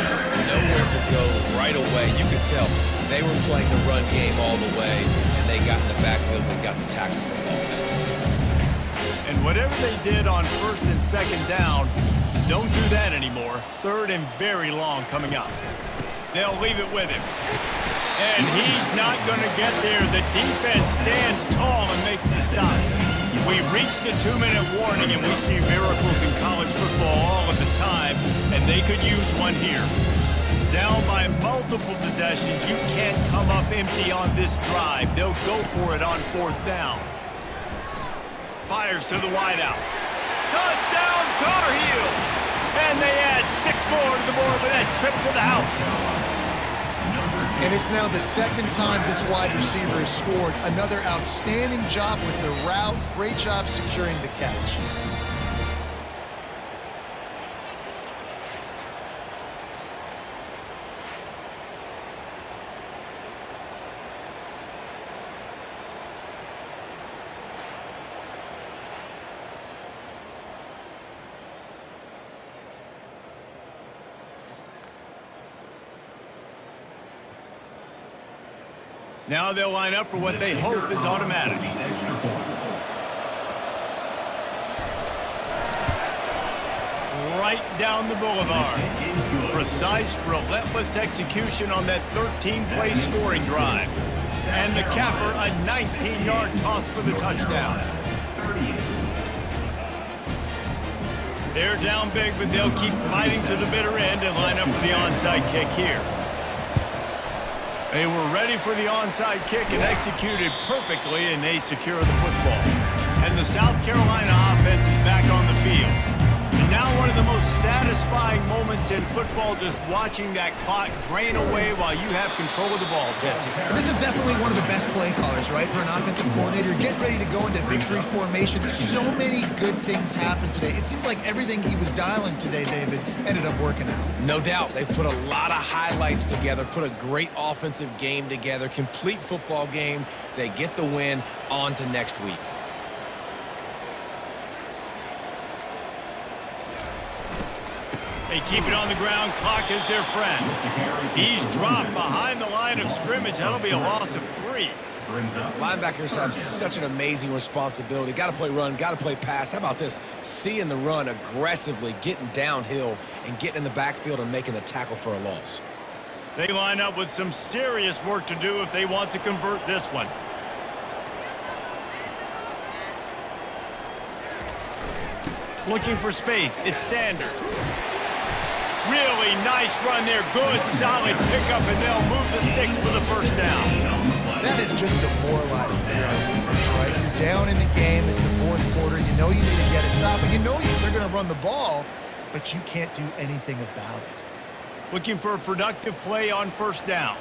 nowhere to go right away. You could tell they were playing the run game all the way, and they got in the backfield and got the tackle for loss. And whatever they did on 1st and 2nd down, don't do that anymore. 3rd and very long coming up. They'll leave it with him. And he's not going to get there. The defense stands tall and makes the stop. We reached the 2-minute warning, and we see miracles in college football all of the time, and they could use one here. Down by multiple possessions, you can't come up empty on this drive. They'll go for it on 4th down. Fires to the wideout. Touchdown, Tar Heels! And they add 6 more to the board with that trip to the house. And it's now the 2nd time this wide receiver has scored. Another outstanding job with the route. Great job securing the catch. Now they'll line up for what they hope is automatic. Right down the boulevard. Precise, relentless execution on that 13-play scoring drive. And the capper, a 19-yard toss for the touchdown. They're down big, but they'll keep fighting to the bitter end and line up for the onside kick here. They were ready for the onside kick and executed perfectly, and they secure the football. And the South Carolina offense is back on the field. And now one of the most satisfying moments in football just watching that clock drain away while you have control of the ball, Jesse. This is definitely one of the best play callers, right, for an offensive coordinator. Get ready to go into victory formation. So many good things happened today. It seemed like everything he was dialing today, David, ended up working out. No doubt. They've put a lot of highlights together, put a great offensive game together, complete football game. They get the win. On to next week. They keep it on the ground. Clock is their friend. He's dropped behind the line of scrimmage. That'll be a loss of 3. Linebackers have such an amazing responsibility. Got to play run, got to play pass. How about this? Seeing the run aggressively, getting downhill, and getting in the backfield and making the tackle for a loss. They line up with some serious work to do if they want to convert this one. Looking for space. It's Sanders. Really nice run there. Good, solid pickup, and they'll move the sticks for the first down. That is just demoralizing for your defense, right? You're down in the game. It's the fourth quarter. You know you need to get a stop, and you know they're going to run the ball, but you can't do anything about it. Looking for a productive play on first down.